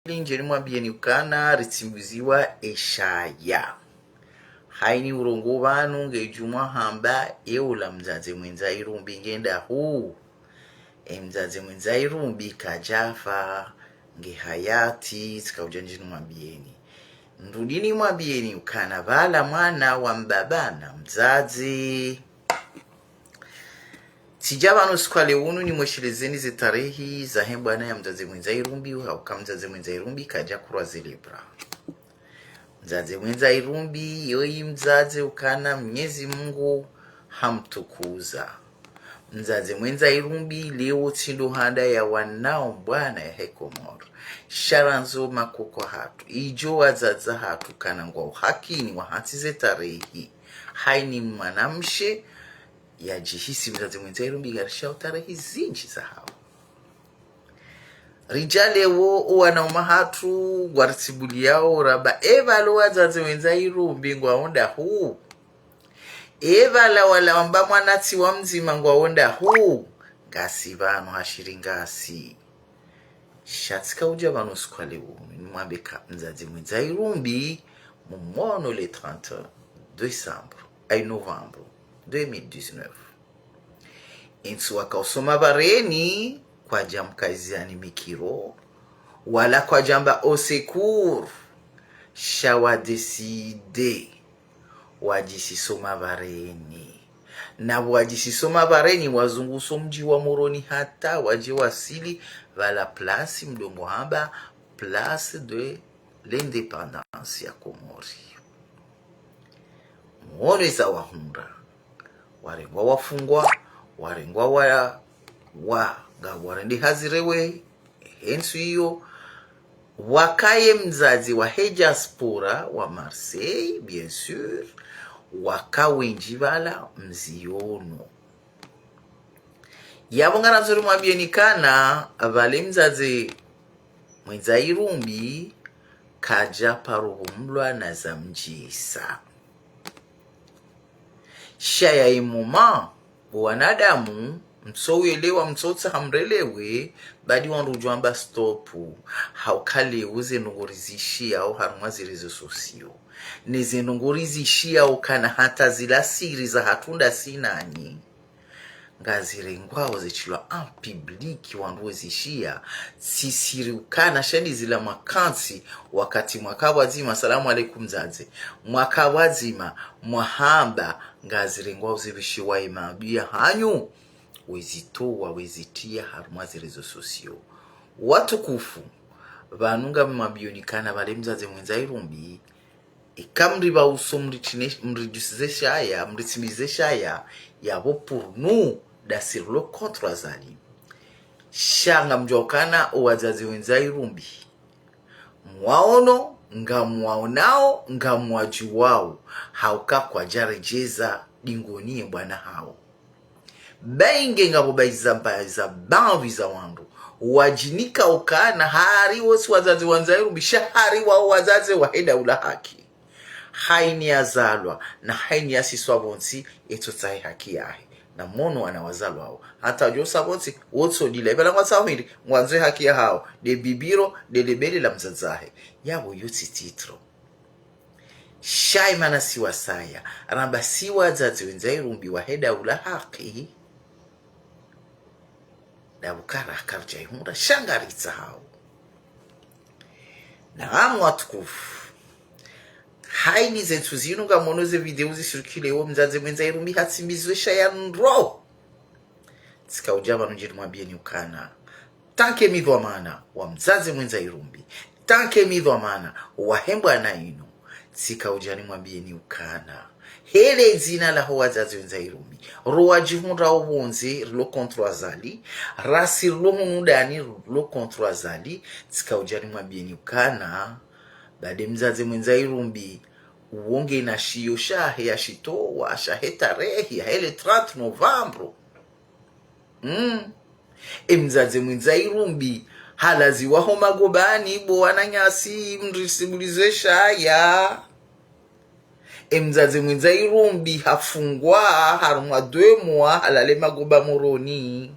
Linjeni mwambieni ukana ritsimbuziwa eshaya. Haini urongo vanu ngejumwa hamba eula mzaze mwenza irumbi ngenda huu. Mzaze mwenza irumbi kajafa nge hayati tsikaujanjini mwambieni. Ndudini mwambieni ukana vala mwana wa mbabana mzazi. Tijabano sikwale unu ni mweshilezeni zitarehi za hembwana ya mzaze mwenza irumbi hauka mzaze mwenza irumbi kaja kurwa zelebra. Mzaze mwenza irumbi yoi mzaze ukana Mwenyezi Mungu hamtukuza. Mzaze mwenza irumbi leo tindo handa ya wanao mbwana ya hekomor. Sharanzo makoko hatu. Ijo wazaza hatu kana ngwa uhakini wa hatize tarehi. Haini mwanamshe ya jihisi mzaze mwenza irumbi garisha utarehi zinchi za hao. Rijale wo wanauma hatu gwaritibuli yao raba eva lo wazaze mwenza irumbi ngwa onda huu. Eva la wala wamba mwanati wa mzima ngwa onda huu. Ngasi vano hashiri ngasi. Shatika uja vano sikwale wu. Mwambeka mzaze mwenza irumbi mumono le 30 décembre ay novembre 2019. Insu wakausoma vareni kwa jamkaziani mikiro wala kwa jamba osekur shawa deside wajisisoma vareni na wajisisoma vareni wazunguso mji wa Moroni hata waje wasili vala place mdongo hamba place de l'indépendance ya Komori. Muone za wahunda warengwa wafungwa warengwa warendi hazirewe hensu hiyo wakaye mzazi wa hejaspora wa Marseille bien sûr wakawenji vala mziono yabo ngaranzuri mwambieni kana vale mzazi mwenza irumbi kaja paruhumlwa na zamjisa shaya imuma wanadamu msowelewa msotsa hamrelewe badi wanrujwamba stopu haukale uze nungorizishia au harumwazi rezo sosio neze nungorizishia ukana hata zila siri za hatunda sinani ngazirengwao zechilwa en public wanruwezishia sisiri ukana shani zila makansi wakati mwaka wazima salamu alaikum zaze mwaka wazima mwahamba ngazirengwao zibishiwa imabia hanyu wezitoa wezitia harumwazi rezo sosio watukufu vanunga mwabionikana vale mzaze mwenza irumbi ikamri ba uso mrijusize shaya mritimize shaya yabo pour nous dasir le contre azali shanga mjokana wazazi wenza irumbi mwaono ngamwaonao ngamwajuwao hauka kwa jarejeza dingonie bwana hao bainge ngabo baizambaza banviza wandu wajinika ukana hari wosi wazazi wenza irumbi shahari wa wazazi wa heda ula haki haini azalwa na haini asiswa bonsi etotsahi haki yahe na mono anawazalwa hao hata josa bonsi wotso dile bela ngwasawindi ngwanze haki ya hao de bibiro de lebele la mzazahe yabo yotsi titro shaimana siwa saya ramba siwa wazazi wenza irumbi wa heda ula haki da bukara karja ihunda shangaritsa hao na amu watukufu haini zetu zinu ngamono ze video zisirikile wo mzaze mwenza irumbi hatsimbizwe shaya nro tsika ujaba nujiri mwambieni ukana tanke midwa mana wa mzaze mwenza irumbi tanke midwa mana wa hembwa na inu tsika ujani mwambieni ukana hele zina la wazazi wenza irumbi roa jihunda ubonzi rilo kontro azali rasi rilo hunudani rilo kontro azali tsika ujani mwambieni ukana bade mzaze mwenza irumbi uonge na shiyo shahe ya shitowa shahe tarehi ya hele 30 novembro mzaze mwenza irumbi halazi waho magobani bo wananyasi mrisimulize shaya mzaze mwenza irumbi hafungwa harumwa 2 mois halale magoba Moroni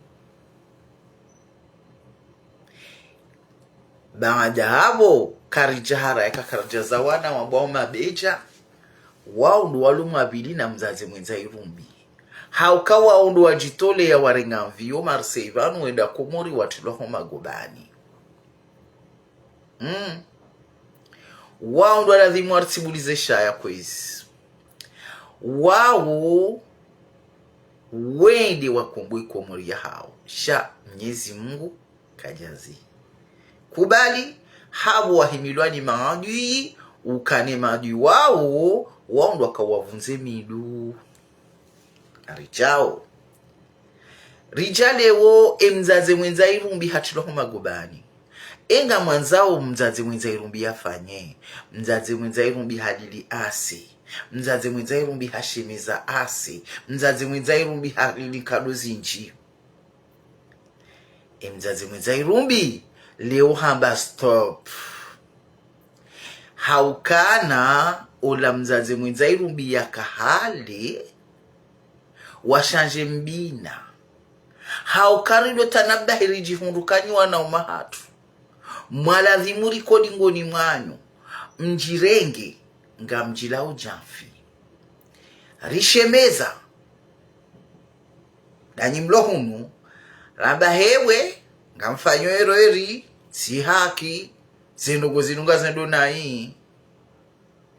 baada habo karijahara yakakarja zawana wabao mabeja wao ndo walumu abili na mzazi mwenza irumbi haukawa ndo wajitole ya warengamvio Marseivanu wenda Komori watiloho magobani wao ndo aladhimu artibulize shaya kwezi wao wende wakumbui Komori ya hao sha Mwenyezi Mungu kajazi kubali habo wahimilwani maadui ukane maadui wao ndo wakawavunze midu arichao rijalewo mzazi mwenza irumbi hatiloho magobani enga mwanzao mzazi mwenza irumbi yafanye mzazi mwenza irumbi hadili asi mzazi mwenza irumbi hashimiza asi mzazi mwenza irumbi hadili kadozi nji mzazi mwenza irumbi leo hamba stop haukana ola mzazi mwenza irumbi yakahali washanje mbina haukarido tanabahiri jihundukanyi wana umahatu mwaladhimuri kodi ngoni mwanyu mjirenge nga mjilao jamfi rishemeza danyi mlohunu ramba hewe nga mfanyo eri si haki zindugu zinunga zindu nai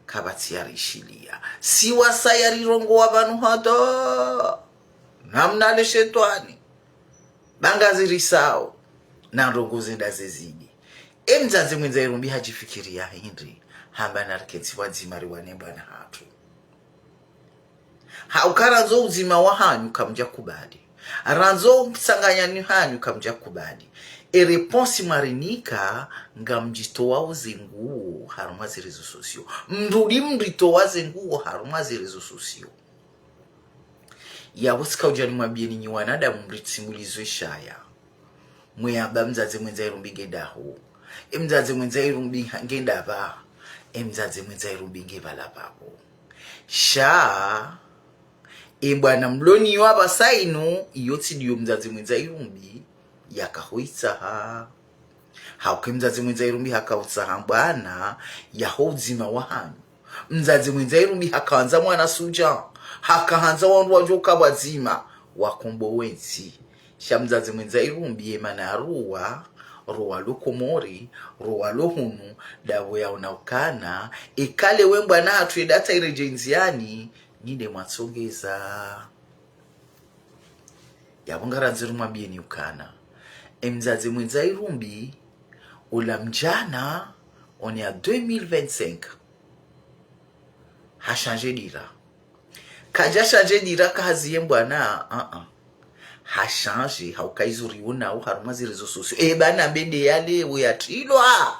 kabati ya rishilia si wasaya rirongo wabanu hata namnale shetwani bangazi risao na rongo zinda zezidi mzazi mwenza irumbi hajifikiria hindi hamba narketi wadzimari wanemba na hatu haukarazo uzima wa hanyu kamja kubadi ranzo msanganyani hanyu kamja kubadi ereponsi marinika nga mjitoa uzenguo haruma zirezo sosio mrudi mritoa zenguo haruma zirezo sosio ya usika ujani mwabieni nyi wanadamu mritsimulizo shaya mweyaba mzazi mwenza irumbi ngendaho mzazi mwenza irumbi ngendaba mzazi mwenza irumbi ngebala babo sha bwana mloni waba sainu iyoti diyo mzazi mwenza irumbi yakahoitsa hauke mzazi mwenza irumbi hakautsa bwana yahodzima wahanyu mzazi mwenza irumbi hakaanza mwana suja hakaanza wandu wajoka wazima wakombo wenzi sha mzazi mwenza irumbi yemana ruwa Komori ruwa lohunu dawo ya unaukana ikale wembwa na hatu edata irejenziani nide mwatsongeza yabongara nziru mwabieni ukana mzazi mwenza irumbi ula mjana on ya 2025 ha changé dira kaja changé dira kazi yembwana ha changé haukaizuri una haruma zirezo sosio bana bende yale uyatilwa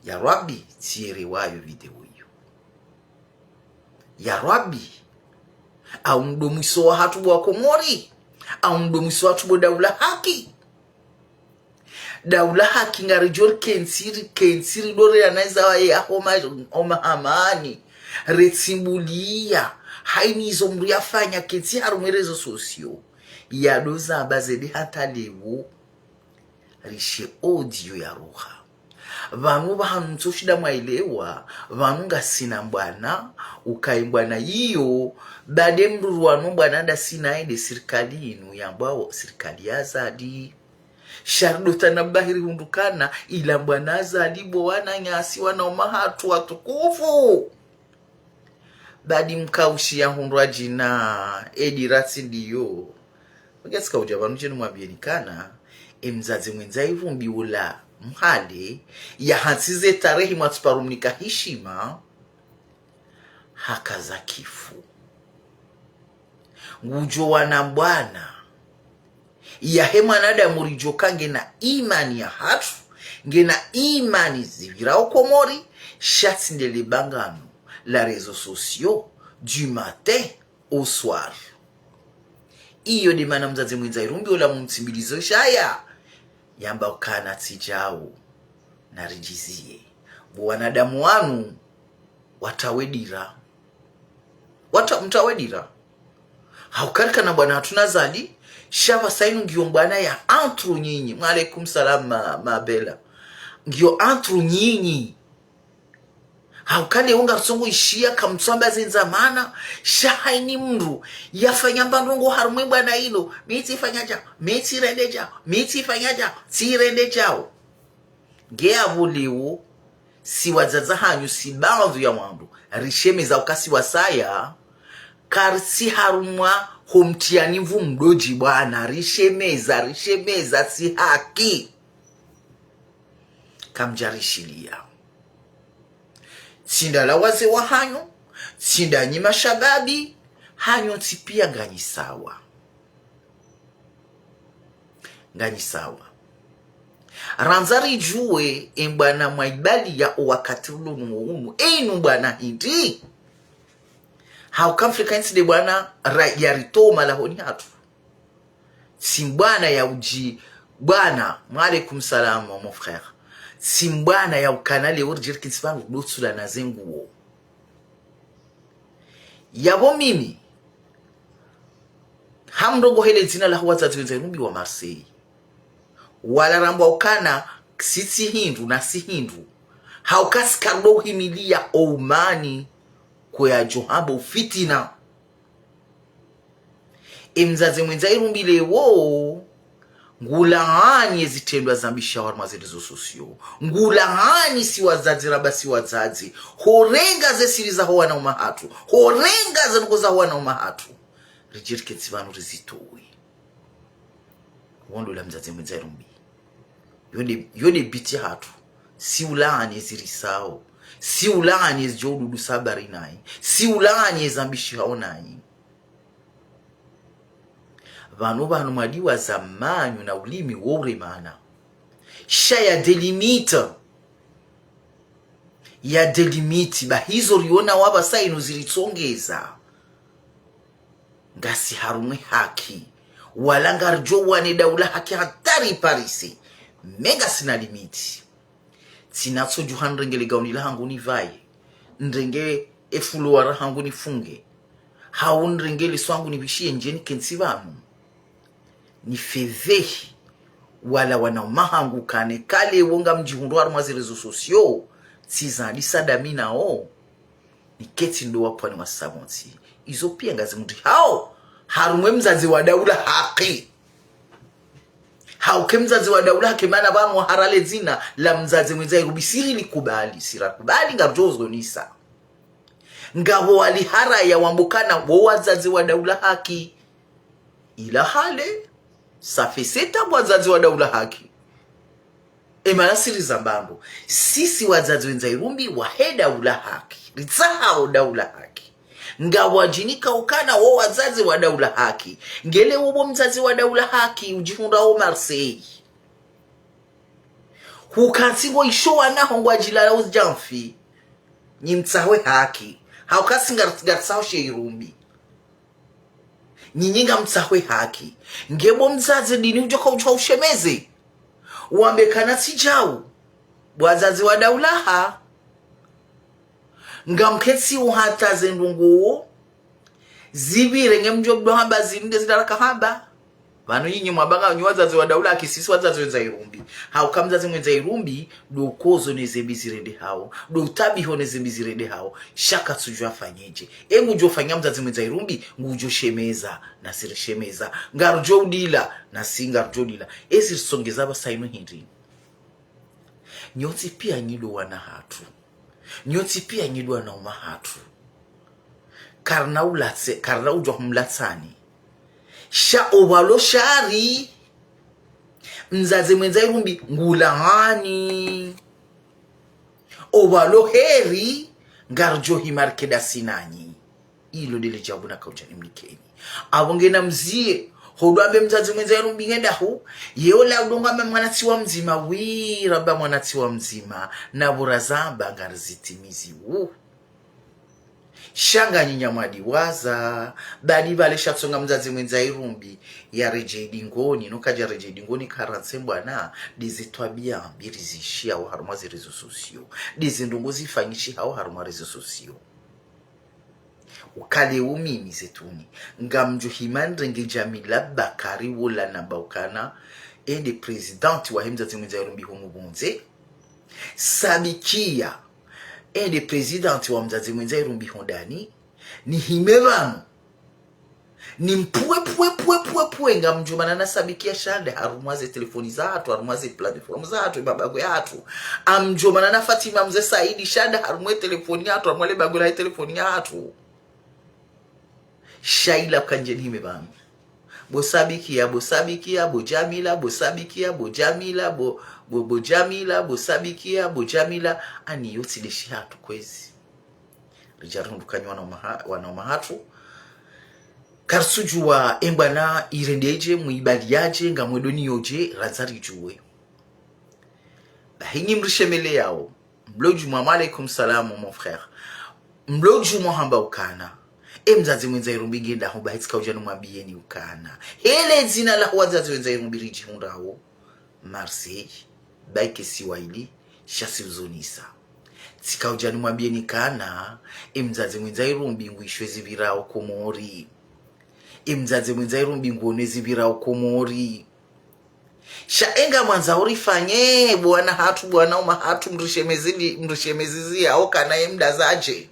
ya Rabbi tiere wayo video hiyo ya Rabbi au mdomiso wa hatu wa Komori au mdomiso watu wa daula haki ngarijol kensiri dore anaiza wa ya homa amani retsimbulia haini izo mria fanya kensi harumerezo sosio ya doza bazedi hata lewo rishe audio ya roha vanu bahanu mtoshida mwailewa vanu nga sina mbwana ukaimbwana iyo bade mruruwanu mbwana da sina ende sirikali inu yambao sirikali ya zadi shardo tanabahiri hundukana ila mbwana zadi bo wana nyasi wana umahatu watukufu badi mkaushi ya hundwa jina edi rati ndiyo mgesika ujabanu jenu mwabienikana mzazi mwenza irumbi ula mhale ya hansize tarehi matuparumnika hishima hakaza kifu ngujo wana mbwana ya hema nada murijoka ngena imani ya hatu ngena imani zivirao Komori shati ndele bangano la réseaux sociaux du matin au soir iyo de mana mzazi mwenza irumbi ula mumtimbilizo shaya yamba ukana tijao na rijizie wanadamu wanu watawedira mtawedira haukarika na bwana hatuna zali shava sainu ngiyo mbwana ya antru nyinyi mwalaikum salam mabela ngio antru nyinyi haukale unga songo ishia kamtsamba zenzamana shahaini mndu yafanya mbandongo harumwe bwana hilo miti fanyaja miti rendeja miti fanyaja tirende chao ngea buliwo si wazaza hanyu si baadhi ya mwandu risheme za ukasi wasaya karsi harumwa humtiani mvu mdoji bwana rishemeza si haki kamjarishilia Tindala waze wa hanyo, tinda nyima shagabi, hanyo tipia ganyi sawa. Ganyi sawa. Ranzari juwe mbana maibali ya wakati unu. Einu bana hindi. How come frequency de bwana yarito malahoni hatu. Simbana ya uji, bwana, maalaikum salam mon frère. Simbana ya ukanale urjir kinsifanu lutsula na zenguo. Yabo mimi hamdogo hele zina la wazazi wenzenumbi wa Marseille. Wala ramba ukana sisi hindu na si hindu. Haukasi kardo himilia oumani kwa johabo fitina. Mzazi mwenzairumbi lewo ngulahani zitendwa zambisha warma zilizo sosio. Ngulahani si wazazi raba si wazazi. Horenga ze siriza huwa na umahatu. Horenga ze nukoza huwa na umahatu. Rijirike tivanu rizitowe. Wondo la mzazi mwenza rumbi. Yone biti hatu. Si ulahani zirisao. Si ulahani zijodudu sabari nai. Si ulahani zambisha onai. Vanu madiwa zamanyu na ulimi wore mana. Shaya delimita. Ya delimiti. Ba hizo riona waba sainu zilitongeza. Ngasi harumwe haki. Walangar jowa ne daula haki hatari parisi. Mega sina limiti. Sinatso juhan rengele gaunila hangu ni vai. Nrenge efuluwara hangu ni funge. Haun rengele swangu ni bishie njeni kensivanu. Ni fedhehi wala wanaumahangu kane kale wonga mjihundu harumwa zirezo sosio tizandi sadamina o ni keti ndo wapwani wa sabonti izo pia ngazi mtu hao harumwe mzazi wa daula haki hauke mzazi wa daula haki mana banu harale zina la mzazi mwenza irubisiri likubali sira kubali ngabjozo nisa ngabo wali hara ya wambukana wazazi wa daula haki ila hale safiseta wazazi wa daula haki. Emana siri zambambo. Sisi wazazi wenza irumbi waheda ula haki. Ritsaha daula haki. Nga wajinika ukana wa wazazi wa daula haki. Ngele ubo mzazi wa daula haki ujihunda o Marseille. Hukansingo ishowa na hongwa jilala uzjamfi. Nyimtsawe haki. Haukasi ngatsawo she irumbi. Nyinga mtsahwe haki. Ngebo mzazi dini ujoka ujoka ushemeze. Wambekana sijau. Wazazi wa daulaha. Ngamketsi uhata zendunguo. Zibire ngemjob hamba zinde zidaraka hamba. Vanu nyinyi mwabanga wazazi wa daula kisisi wazazi wenza irumbi. Hau kamzazi mwenza irumbi do kozo nezembizirende hao. Do tabiho nezembizirende hao. Shaka tujua fanyeje. Engu jo fanya mzazi mwenza irumbi ngujo shemeza na siri shemeza. Ngarujo udila na singarujo udila. Ezi songeza basaino hindi. Nyoti pia nyido wana hatu. Nyoti pia nyido wana umahatu. Karna ujo humlatsani. Sha obalo shari mzazi mwenza irumbi ngulahani obalo heri ngarjo himarkeda sinanyi ilo dile jabu na kauchani mlikeni abongena mzie hodwambe mzazi mwenza irumbi ngenda hu yeola udonga mwanati wa mzima raba mwanati wa mzima na burazamba ngarzitimizi shanga nyinyamadi waza badi vale shatsonga mzazi mwenza irumbi ya rejedi ngoni nukaja rejedi ngoni karansembwa na dizitwabia mbiri zishia au harumwa zirizo sosio dizindungu zifanyishi au harumwa rizo sosio ukale umimi zetuni ngamjo himandre nge Jamila Bakari wola namba ukana ende presidenti wa mzazi mwenza irumbi humu bunze sabikia ende presidenti wa mzazi mwenza irumbi hondani ni himevano ni mpue nga mjumana na sabikia shande harumaze telefoni za hatu, harumaze platform za hatu, babago ya hatu amjumana na Fatima mze Saidi shande harumwe telefoni ya hatu, harumwale bago la telefoni ya hatu shaila kanjeni himevano bosabikia bojamila bosabikia bojamila bojamila bosabikia bojamila ani yoti leshi hatu kwezi rijarundukanywa wana mahatu karsujuwa embana irendeje muibaliaje nga mwedoni yoje razari juwe bahini mrishemele yao mloju mwa alaikum salamu mon frère mloju muhamba ukana mzazi mwenza irumbi ngenda ho bahitika ujanu mwabiyeni ukana hele zina la wazazi mwenza irumbi riji hundawo Marseille baike siwaili shasi uzonisa tika ujanu mwabiyeni kana mzazi mwenza irumbi nguishwe zibirao komori mzazi mwenza irumbi nguone zibirao komori shaenga mwanza urifanye bwana hatu bwana uma hatu mrishemezi yao kana emdazaje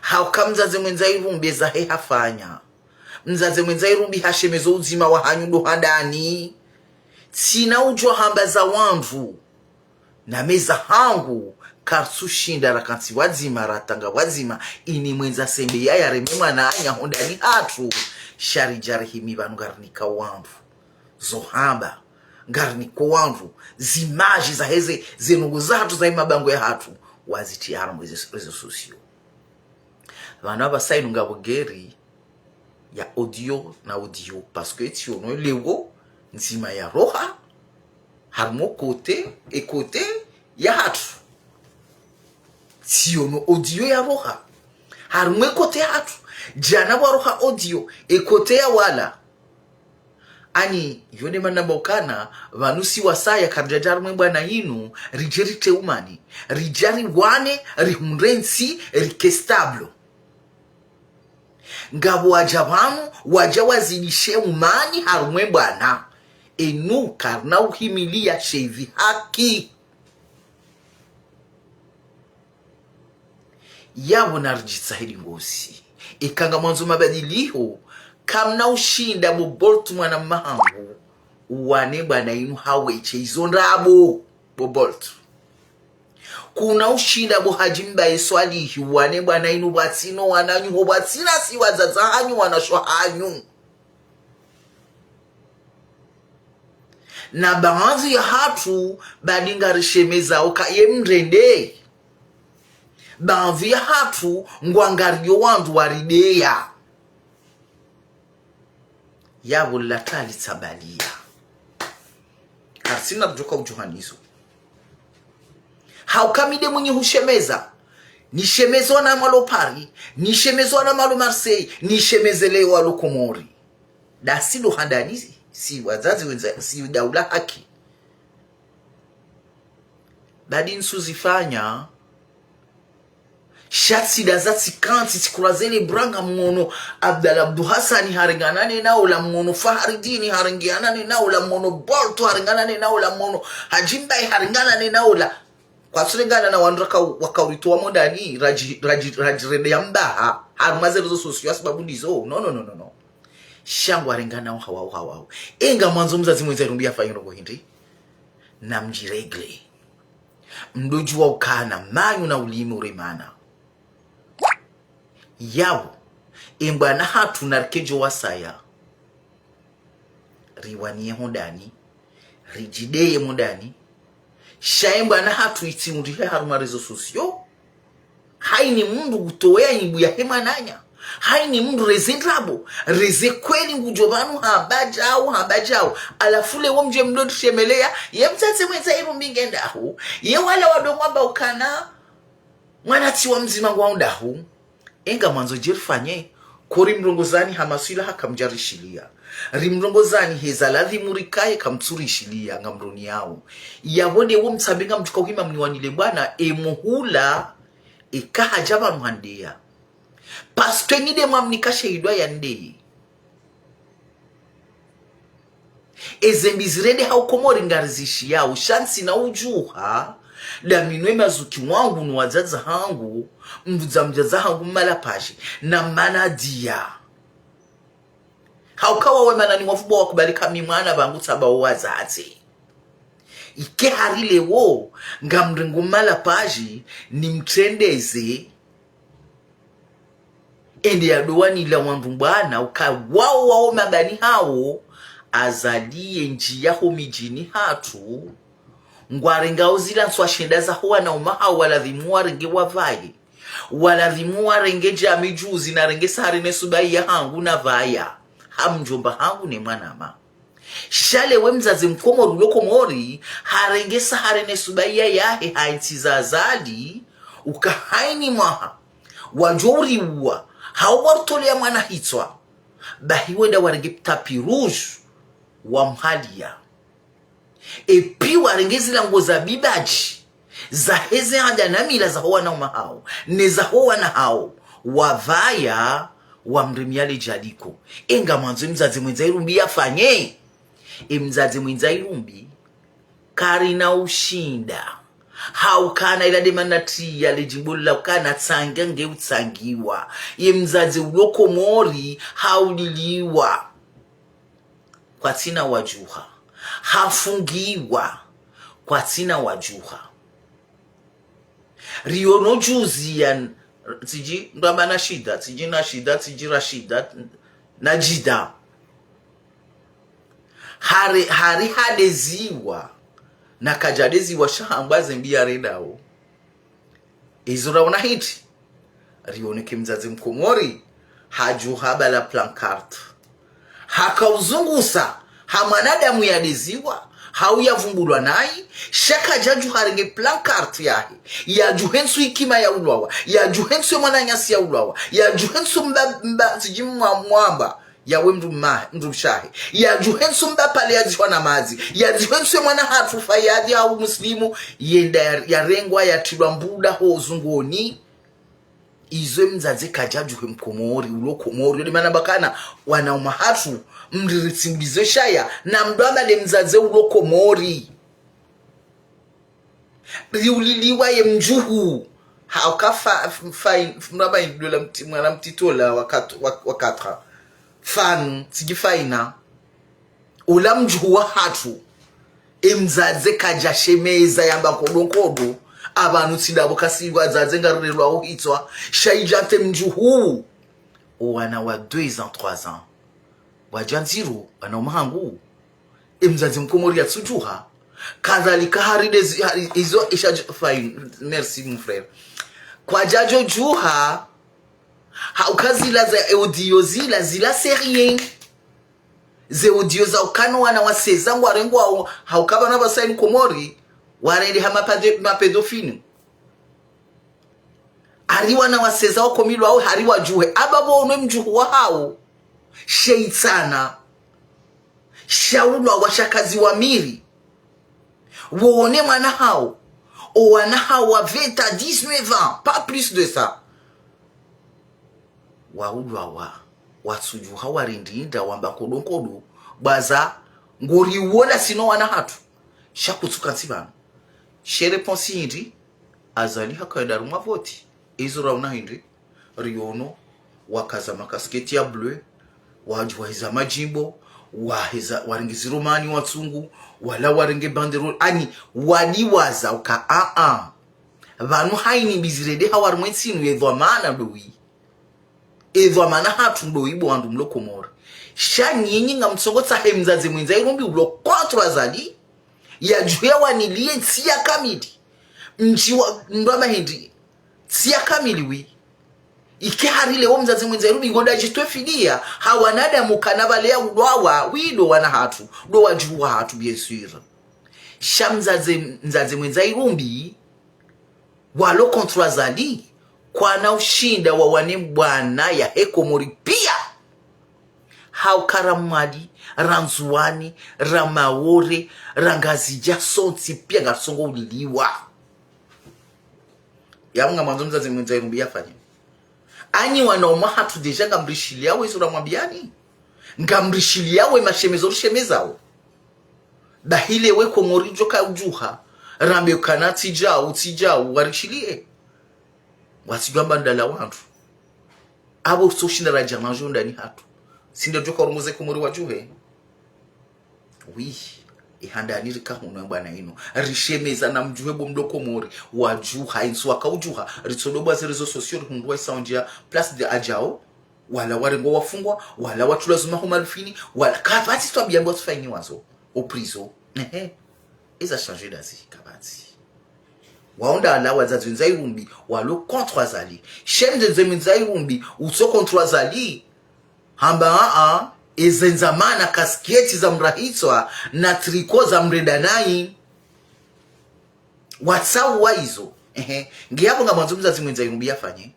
hauka mzazi mwenza irumbi zahe hafanya mzazi mwenza irumbi hashemezo uzima wa hanyundo handani sina ujwa hamba za wanvu na meza hangu karsushinda rakansi wazima ratanga wazima ini mwenza sembe ya remema na anya hondani hatu shari jarihimi vanu garnika wanvu zohamba garniko wanvu zimaji za heze zenungu za hatu za imabango ya hatu waziti haramu rezo sosio vanu haba sainu nga bugeri ya audio na audio parce que tiono lewo nzima ya roha harmo kote e kote ya hatu tiono audio ya roha harmo kote hatu jana wa roha audio e kote ya wala ani yone manamba ukana vanusi wasaya karjajar mwemba na inu rijeri teumani rijari wane rihunrensi rikestablo ngabo wajabanu waja wazidishe umani harumwe bwana enu karna uhimilia shevi haki yabo narjitsahili ngosi ikanga mwanzo mabadiliho kamna ushinda bobolt mwana mahangu wane bwana inu haweche izondabo bobolt kuna ushinda bo hajimba eswalihi wane bwana inu batsino wananyu ho batsina si wazaza hanyu wanashwa hanyu na baadhi ya hatu badinga rishemeza oka yemrende baadhi ya hatu ngwangario wandu warideya yabo latali tabalia karsina kutoka ujohanizo haukamide mwenye hushemeza nishemezwa na malo Paris nishemezwa na malo Marseille nishemezelewa walo Komori dasilo handanizi si wazazi wenza si daula haki badi nsuzifanya shatsi dazati kanti tikurazeli branga mmono Abdul Hassani haringanane na ula mmono Faharidini haringanane na ula mmono Bolto haringanane na ula mmono Hajimbai haringanane na ula kwa tulengana na wandraka wakauritoa mondani rajirende ya mbaha harumaze rezo sosio sababu ndizo no shangu haringana hawa enga mwanzo mzazi mwenza irumbi afanya rogo hindi na mjiregle mdoju wa ukana manyu na ulimi uremana yao embana hatu narkejo wasaya riwanie hondani rijideye mondani shaemba na hatu itimundi haruma rezo sosio haini mundu gutowea nyibu ya hema nanya haini mundu rezendrabo reze kweli ngujobanu habajao alafule womje mdodu shemelea ye mtate mwenza irumbi ngenda hu ye wala wadongwamba ukana mwana tiwa mzima ngwaunda hu enga mwanzo jirfanye kori mrongozani hamasila hakamjarishilia rimrongozani hezaladhi murikaye kamtsurishilia ngamroni yao yabone wo mtsabenga mtuka uhima mniwanile bwana emuhula ikaha jaba mhandia paske ngide mwamnikashe idwa ya ndei ezembizirede haukomori ngarizishi yao shansi na ujuha da minwe mazuki wangu nuwazaza hangu mjaza hangu malapaji na manadia haukawa we manani wafubo wakubalika mimwana bangu taba wazazi ike harile wo ngamringu malapaji ni mtrendeze ende ya doani ila wandumbana uka wao mabani hao azalie njia ho mijini hatu ngwarenga uzila nswa shenda za huwa na umaha wala dhimua renge wavaye wala dhimua renge jami juzi na renge sari nesubai ya hangu na vaya hamjomba hangu ne manama shale we mzazi mkomori uloko mori harenge sari nesubai ya yahe hainti za azali ukahaini maha wajori uwa hawartole ya mwana hitwa bahiwenda warenge tapi rouge wa mhalia epi warengezi la nguo za bibaji za heze handa na mila za hoa na umahao ne za hoa na hao wavaya wa mremiale jadiko enga manzo mzazi mwenza irumbi ya fanye mzazi mwenza irumbi karina ushinda haukana ila demanati ya lejimbula ukana tsanga nge utsangiwa mzazi uloko mori hauliliwa kwa tina wajuha hafungiwa kwa tina wajuha riono juzi ya tiji ndamba na shida tiji na shida tiji rashida na jida hari hadeziwa na kajadeziwa shahambaze mbia redao izura una hiti riono kimzazi mkomori hajuha bala plancarte hakauzungusa hamanadamu yadeziwa hauyavumbulwa nayi shaka jaju harenge plancarte yahe ya juhensu ikima ya ulwawa ya juhensu mwana nyasi ya ulwawa ya juhensu mba sijimwa mwamba ya we mdu shahe ya juhensu mba pale ya zishwa na mazi ya juhensu mwana hatu fayadi au muslimu yenda ya rengwa ya tilwa mbuda ho zungoni izwe mzaze kajajuhe mkomori uloko mori yodi mana bakana wana umahatu mriritsimbize shaya na mdwama de mzaze uloko mori riuliliwa ye mjuhu haukafa mraba indula mwana mtitola wakatra fanu sigifaina ula mjuhu wa hatu mzaze kajashemeza yamba kodonkodo abantu tsidabo kasigwa zaze ngarurelwa ho hitwa shaijante mjuhu wana wa 2 ans 3 ans wajanziro wana umahangu mzazi mkomori ya tsujuha kadhalika haride izo isha fine merci mon frère kwa jajo juha haukazila za audio zila serien ze audio za ukano wana waseza ngwarengwa haukaba na basaini komori warende hama pedofini ariwa na waseza wako milu au hariwa juhe ababo onwe mjuhu wa hao sheitana shaulwa washakazi wa miri woone mwana hao wana hao wa 20 à 19 ans pas plus de ça waulwa watsujuha warindinda wamba kodonkodo baza ngori wona sino wana hatu shakutsuka nsibana shere ponsi hindi azali hakaenda rumwa voti izura una hindi riono wakaza makasketi ya bleu wajuhiza majimbo waringizi romani watsungu wala waringe banderole ani waliwaza uka vanu haini bizirede hawarumwensinu edhwa maana doi edhwa maana hatu ndoi bwandu mloko mora shanyinyi nga mtsongotsa hemzaze mwenza irumbi ulo kwatro azali ya juya wanilie tsiya kamili mjiwa ndwama hindi tsiya kamili wi ike harile wo mzazi mwenza irumbi ngoda jitwe fidia hawanada mukanabalea udwawa wido wana hatu do wajuwa hatu biesura shamzaze mwenza irumbi walo kontra zali kwa na ushinda wa wane bwana ya hekomori pia haukaramadi ranzuani ramaore rangazija sonti pia garsongo uliliwa ya mga mwanzo mzazi mwenza irumbi yafanya anyi wanaoma hatu deja ngamrishilia we sura mwabiani ngamrishilia we mashemezo rushemezawo bahile we komorijo ka ujuha rambe kana tijao warishilie wasijamba ndala wantu abo soshinda la jamanjo ndani hatu sinde joka rumuze komori wajuhe wi ihanda nirika huno bwana ino rishemeza na mjuhe bomdoko mori wajuha inso akaujuha ritsodoba zerezo sosio hundwa soundia place de ajao wala warengo wafungwa wala watu lazima humalfini wala kabati twabiambo tufanye wazo au prison eza changer d'azi kabati waonda ala wazazi nzairumbi walo contre azali chaîne de nzairumbi uso contre azali hamba ezenzamana kasketi za mrahitswa na triko za mredanai watsau waizo ngiyapo ngamanzo mzazi nzairumbi yafanye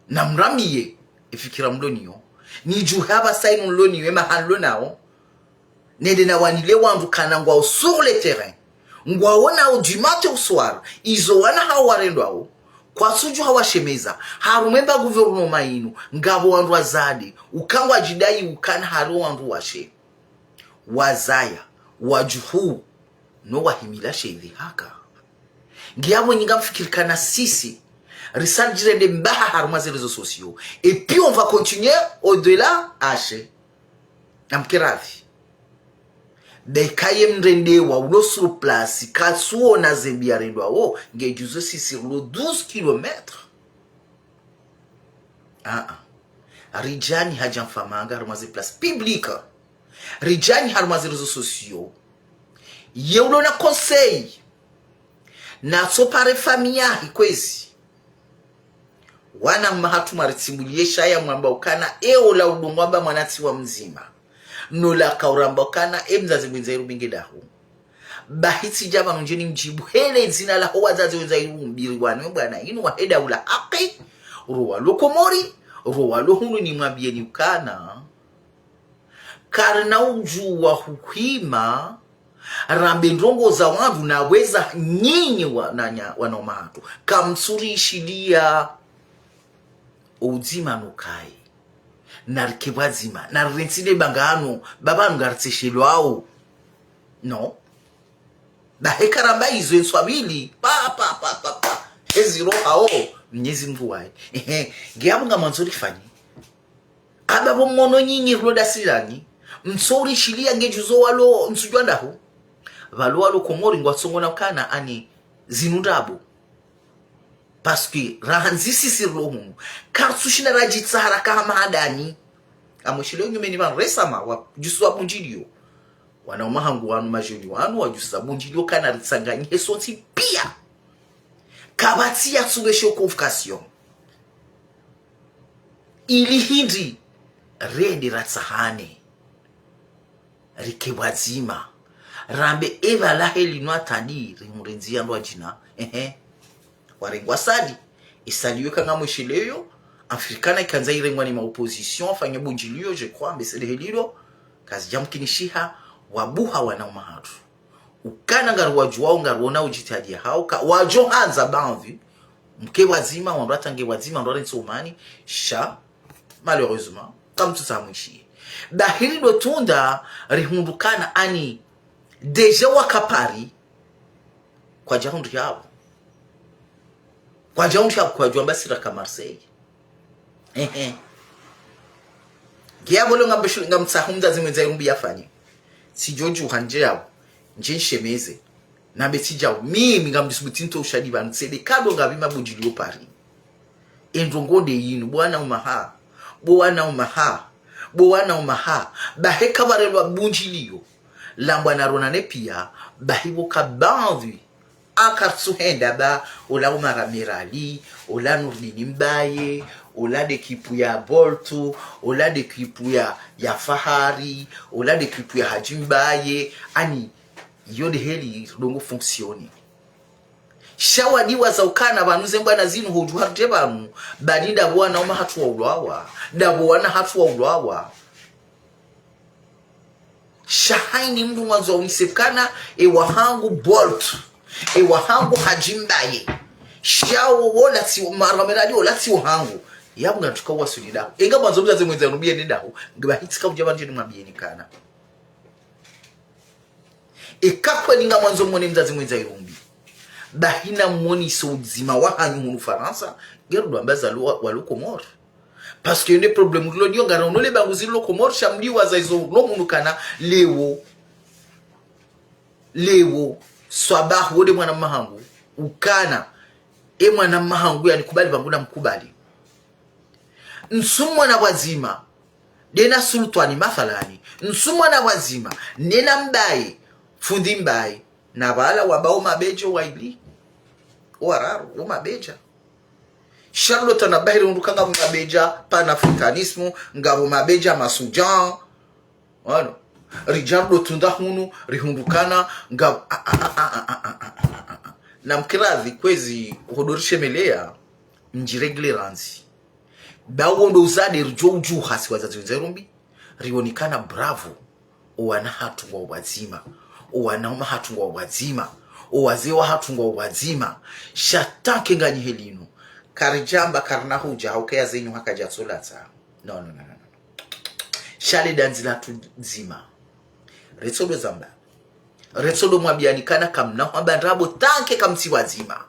na mramiye ifikira mloniyo ni juhaba sainu mloniyo ema hanlo nao nende na wanile wangu kana ngwa sur le terrain ngwa wana au du matin au soir izo wana hawarendo ao kwa suju hawashemeza harumemba guvernoma inu ngabo wandu wazadi ukangwa jidai ukana haru wandu washe wazaya wajuhu no wahimila sheidhi haka ngiyabo nyinga mfikirikana sisi risal jirende mbaha harumaze réseaux sociaux et puis on va continuer au-delà hache namkirathi Bekaye mrende wa ulo sur place kasuo na zembia rendwa wo ngejuzo si sur le 12 km. Rijani hajamfamanga harumaze place publique. Rijani harumaze réseaux sociaux. Yeulo na conseil. Na sopare familia hikwezi. Wana mahatu maritimulie shaya mwamba ukana la udungwamba mwanati wa mzima. Nola kaurambokana mzazi mwenzeru bingedahu bahiti jaba njeni mjibu hele zina la wazazi wenzeru mbiriwane bwana inu waheda ula haki ruwa lokomori ruwa lohunu ni mwambie ni ukana karna uju wa huhima rambe ndrongo za wandu na weza nyinyi wanaomatu kamsuri ishilia uzima nukai narikebazima narensile bangano baba ngartshilwao no bahekaramba izo enswabili pa eziro hao mnyezi Mungu wae ngiyabunga manzuri fani ababo mono nyinyi roda silani msori shilia ngejuzo walo nsujwandaho walo komori ngwatsongona kana ani zinundabo parce que rahanzisi sirlohunu karsushina rajitsara kama hadani amushilo nyumeni van resama wa juswa bunjilio wana umahangu wanu majoni wanu wa juswa bunjilio kana ritsanganye esoti pia kabati ya subesho convocation ili hindi redi ratsahane rikebazima rambe eva laheli no atandi rimurenzi ya ndo jina warengwa sadi isaliwe kanga mwishileyo afrikana ikanza irengwa ni opposition fanya bunjilio je crois mais c'est helilo kazi jamkinishiha wabuha wana umahatu ukana ngaruwa juwao ngaruona ujitadia hao ka wajo hanza banvi mke wazima wandrata nge wazima ndore nsomani sha malheureusement comme tout ça mwishi bahiri do tunda rihundukana ani deja wakapari kwa jaundu yao kwa jaundu yao kwa juambasira ka Marseille Giabolo ngambeshu ngamtsahumza zimwenza irumbi yafanye sijoju hanje yao njenshemeze nabe sijao mimi ngamdisubutinto ushadi bansede kado ngabima bujilio pari endrongonde yinu bwana umaha baheka barelwa bunjilio lambwa na ronane pia bahibo kabanvi akarsuhenda ba ola umara mirali ola nurdini mbaye ola de kipu ya boltu ola de kipu ya fahari ola de kipu ya hajimbaye ani yode heli dongo fonksioni shawadi wazaukana banuze mbana zinu hoju harte banu badinda bwana uma hatu wa ulwawa dabo wana hatu wa ulwawa shahaini mdu mwanzo unisekana wahangu bolt wahangu hajimbaye shawo wola si maramerali wola si wahangu yabu ngatuka wasulida enga mwanzo mzaze mwenza nubiye nendaho ngaba hitika ujabanje numabiyeni kana Ekakwe ninga mwanzo mwone mzazi mwenza irumbi bahina mwoni so uzima wa hanyu munu Faransa geru ambaza walu Komoro parce que yende problème lo dio ngara onole banguzi lo Komoro shamli waza izo no munu kana lewo swabah wode mwana mahangu ukana mwana mahangu yanikubali bangu na mkubali nsumwa na wazima dena sultani mathalani nsumwa na wazima nena mbaye fundi mbaye na bala wabao mabejo waili wararu umabeja Charlotte na bahiri undukanga mabeja panafricanismo ngabo mabeja masujan wano Rijardo tunda hunu rihundukana ngabo na mkiradhi kwezi hodorishe melea njiregle ranzi bawondo uzade rjoju hasi wazazi wenzerumbi rionikana bravo wana hatu wa wazima wanaume hatu wa wazima wazee wa hatu wa wazima shatake ngani helino karijamba karna huja haukea zenyu hakaja solata no shale danzila tu zima retsodo zamba retsodo mwabianikana kamna wabandrabo tanke kamsi wazima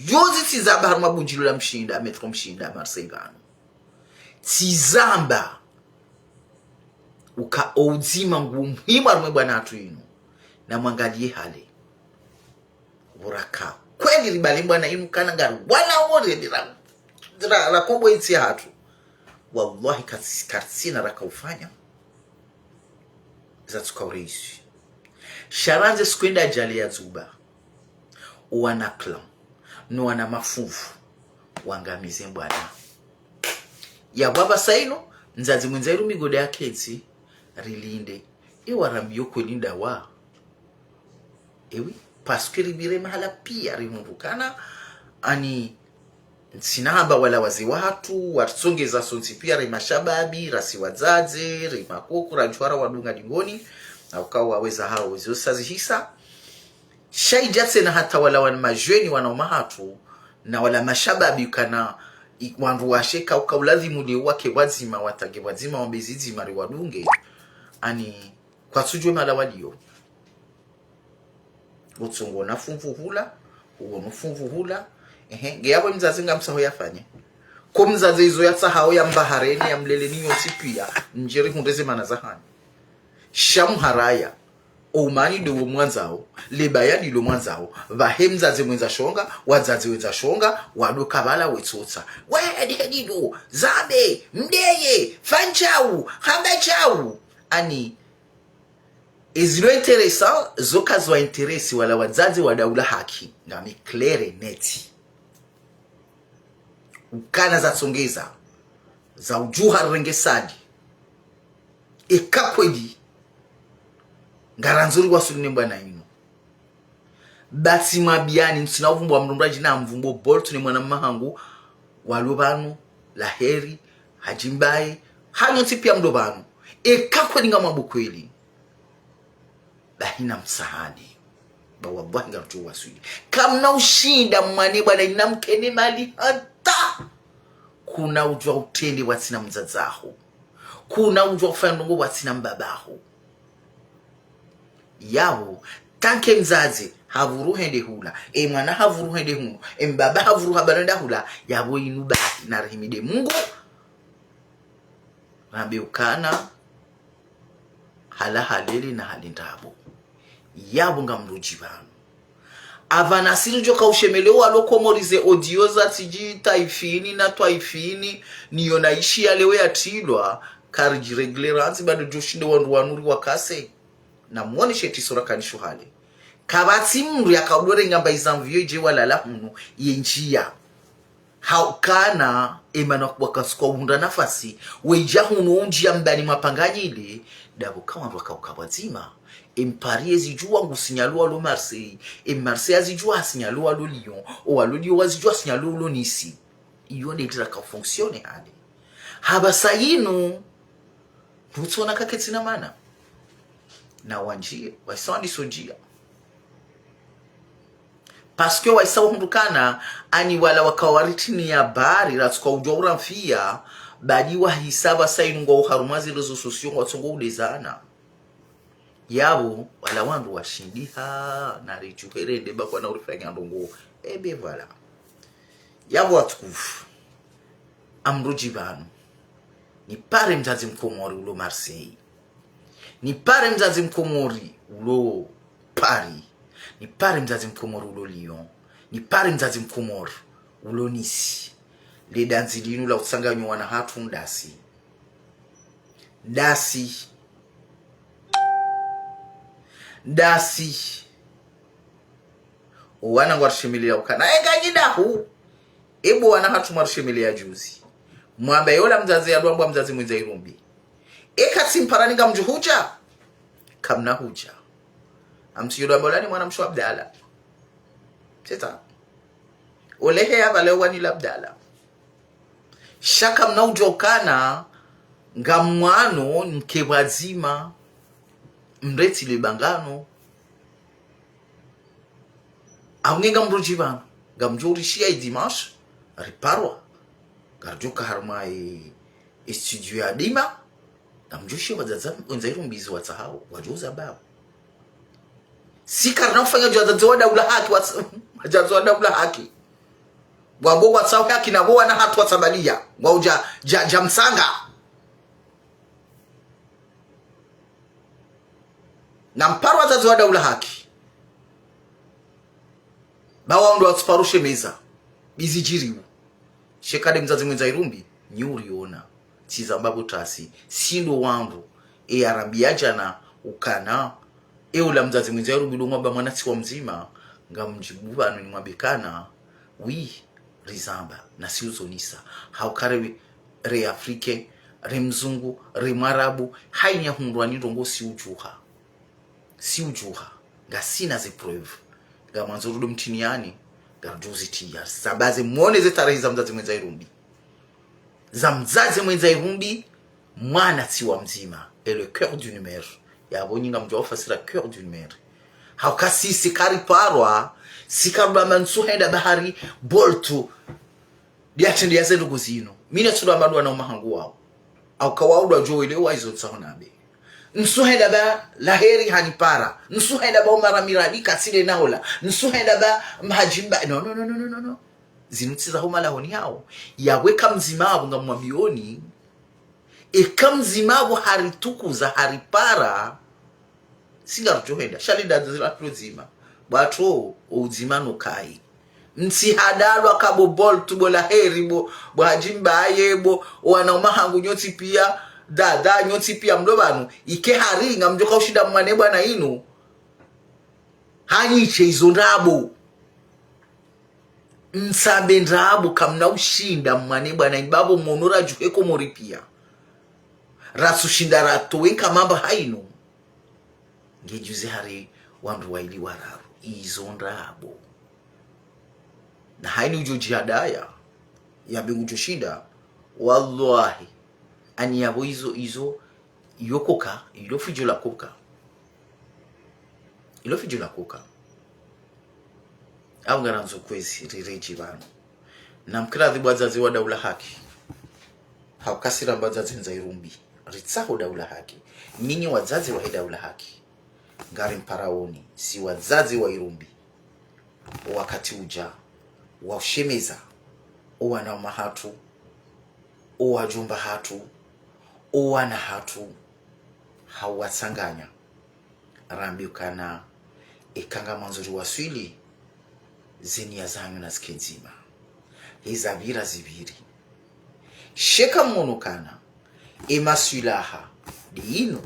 yozi tizamba haruma bunjilo la mshinda metro mshinda marsengano tizamba uka ouzima ngumuhimu arume bwana hatu inu na mwangalie hale uraka kweli ribalimba na inu kana garu wala wore dira kombo iti hatu wallahi katsina raka ufanya za tukaurisi sharanze skwenda ajali ya zuba wana klan no wana mafufu wangamize mbwana ya baba saino nzazi mwenza migode ya kensi rilinde iwarambiyo kwelinda wa ewi paske ribire mahala pia rimundukana ani sinahamba wala wazi watu watsongeza sonsi pia rimashababi rasi wazazi rimakoko rajwara wadunga dingoni na ukawa waweza hao wezosazi hisa shaijatse na hata wala wan majweni wanaomahatu na wala mashababi kana wandu washeka ukaulazimu li wake wazima watage wazima wambezizi mari wadunge ani kwa tujwe mala walio utsongo na fumvu hula uwo mfumvu hula ngeyabo mzazi ngamsaho yafanye ko mzazi izo yatsahao ya mbahareni ya mlele ninyo sipia njeri hundeze manazahani shamharaya omani do mwanzao lebayadi lo mwanzao vahemzaze mwenza shonga wazazi wenza shonga wadoka bala wetsotsa wedido zabe mdeye fanchau hambachau ani ezilo interesa zokazwa interesi wala wazazi wa daula haki ngami clear neti ukana za tsongeza za ujuha rengesadi ekakwedi ngaranzuri wasulune bwana ino basi mabiani msina uvumbo wa mrumbraji na mvumbo boltu ni mwana mahangu walubanu laheri hajimbaye hanyo tipia mdobanu ekakwedi nga mabukweli bahina msahadi ba wallahi ngartu wasuli kamna ushinda mwani bwana inamkene mali hata kuna ujwa utende watsina mzazaho kuna ujwa kufanya ndongo watsina mbabaho yawo tanke mzazi havuruhende hula mwana havuruhende huno mbaba havuruha baranda hula yabo inuba na rahimide Mungu rambe ukana hala haleli na halindabo yabo ngamrujibano avana sirijo kaushemelewa lokomorize audio za tiji taifini na twaifini niyo naishi ya lewe ya tilwa karji regleranzi bado joshinde wandu wanuri wakase na mwoni sheti sura kanisho hale kabati mru ya kaudore ngamba izamvyo je walala hunu yenjia haukana emana wakasuka uhunda nafasi weja hunu unjia mbani mapanganyile dabo kama wakawazima Paris zijua ngusinyalua lo Marseille Marseille azijua sinyalua lo Lyon o lo Lyon azijua sinyalua lo Nice iyo ndira ka fonctionne hadi haba sayino tutsona kaketina mana na wanjie waisandi sonjia parce que waisau hundukana ani wala wakawaritini ya bari ratsuka ujora mfia badi wa hisaba sayino ngo harumazi rezo sosio watsongo udezana yabo wala wandu washindiha na richuherende bakwa na urifanya ndongo ebe vala yabo watukufu amruji banu ni pare mzazi mkomori ulo Marseille, ni pare mzazi mkomori ulo Paris, ni pare mzazi mkomori ulo Lyon, ni pare mzazi mkomori ulo Nice. Le danzi linu la usanganyo wana hatu ndasi wana ngwarshimilia ukana enganyidahu ebo wana hatu marshimilia juzi mwamba yola mzazi ya duambwa mzazi mwenza irumbi ekati mparaninga mjuhuja kamna huja amsi yola mbolani mwana mshu Abdala cheta olehe ya balewa ni Abdala shaka mnaujokana nga mwano nkewazima mreti libangano aungenga mrujibana nga mjurishia idimash riparwa garjuka harma studio ya dima nga mjushi wazaza wenzairo mbizi watahao wajuza bao sika nafanya jazazo daula haki wajazo daula haki wabo watsao haki na boa na hatu watsabalia wauja jamsanga na mparo wazazo daula haki bawa ndo watsiparushe meza bizijiriwu shekade mzazi mwenza irumbi nyuriona tiza mbabu tasi sindo wangu arambia jana ukana ula mzazi mwenza irumbi lo mwaba mwanati wa mzima nga mjibu banu ni mwabekana wi rizamba na siuzonisa haukare re afrike re mzungu re marabu hainya hundwa ni ndongo si ujuha nga sina ze preuve nga manzorudo mtiniani garjuzi tia sabaze muone ze tarehe za mzazi mwenza irumbi za mzazi mwenza irumbi mwana ti wa mzima et le cœur du numère ya boninga mjwa fasira cœur du numère haukasi sikari parwa sikarba mansuhenda bahari boltu diatendi ya zedu kuzino mina tsuda madwa na mahangu wao au kawaudwa jo ile waizo tsahonabe nsuhenda ba laheri hanipara nsuhenda ba umara miradi kasile naola nsuhenda ba mhajimba no zinutsiza homa lahoni hao yaweka mzimabu nga mwabioni ekamzimabu haritukuza haripara singarujohenda shalida zila prozima bato uzimano kai nsi hadalwa kabo bol tubo laheri bo bwajimba ayebo wana mahangu nyoti pia dada nyoti pia mdobanu ike haringa mjoka ushida mwane bwana inu hanyiche izo ndabo nsabe ndabo kamna ushinda mwane bwana ibabo monora juheko moripia rasu shinda rato wenka mamba hainu ngejuze hari wandu waili wararu izo ndabo na haini ujo jihadaya ya bingu joshida wallahi ani yabo izo yokoka ilofijo la koka au ngaranzo kwezi rireji bano na mkradhi bazazi wa daula haki haukasira bazazi nza irumbi ritsaho daula haki ninyi wazazi wa daula haki ngari mparaoni si wazazi wa irumbi wakati uja washemeza wana mahatu wajumba hatu wana hatu hawasanganya rambi ukana ikanga manzuri waswili zeni ya zanyu na skenzima hizabira zibiri sheka monokana emaswilaha diino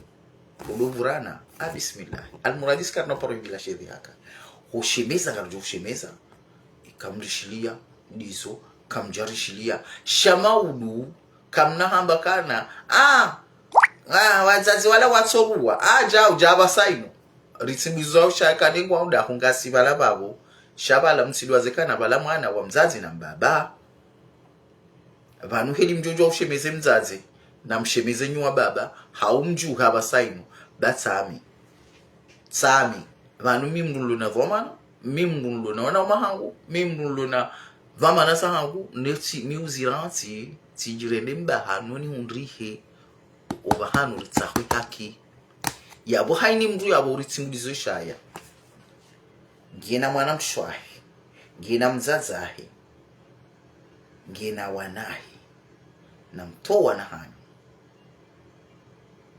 uluvurana bismillah almuradis karna paro bila shedhi haka hushemeza garjo hushemeza ikamrishilia ndizo kamjarishilia shamaudu kamnahamba kana wazazi wala watsorua ujaba saino ritsibizo shaka ningwa unda hungasi bala babo shabala msilwazekana bala mwana wa mzazi na mbaba vanhu heli mjojo ushemeze mzazi na mshemeze nywa baba haumjuha abasaino batsami tsami vanhu mimnulu na vomana mimnulu na wana mahangu mimnulu na vamana sahangu neti miuziranti tijirende mbahano ni undrihe obahano ritsahu haki yabo haini mndu yabo uritsimulizo shaya ngina mwana mshwahi ngina mzazahi ngina wanahi na mtoa na hanyu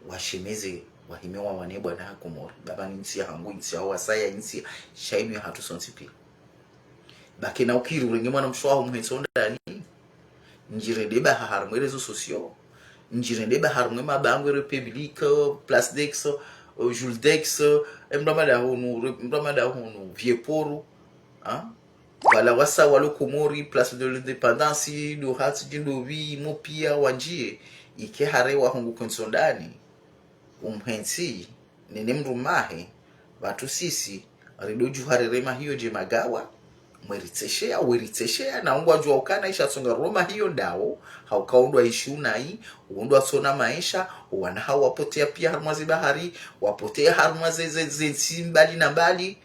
washemeze wahimewa wanebwa na hakumori baba ni nsi ya hangu nsi ya wasaya nsi shainu ya hatu sonsipi baki na ukiri urenge mwana mshwaho mhetsonda ni njirendeba haharumwerezo sosio njirendeba harumwe mabangu republique place dex Jules Dex mdomada hunu vieporo wala wasa walo Komori place de l'indépendance do hati jindovi mopia wanjie ike harewa hungu konsondani umhensi nene mrumahe watu sisi ridoju harerema hiyo je magawa weriteshea na ungwa jua ukana isha songa Roma hiyo ndao haukaundwa ishunai uundwa sona maisha wana hao wapotea pia harmazi bahari wapotea harmazi zensi mbali na mbali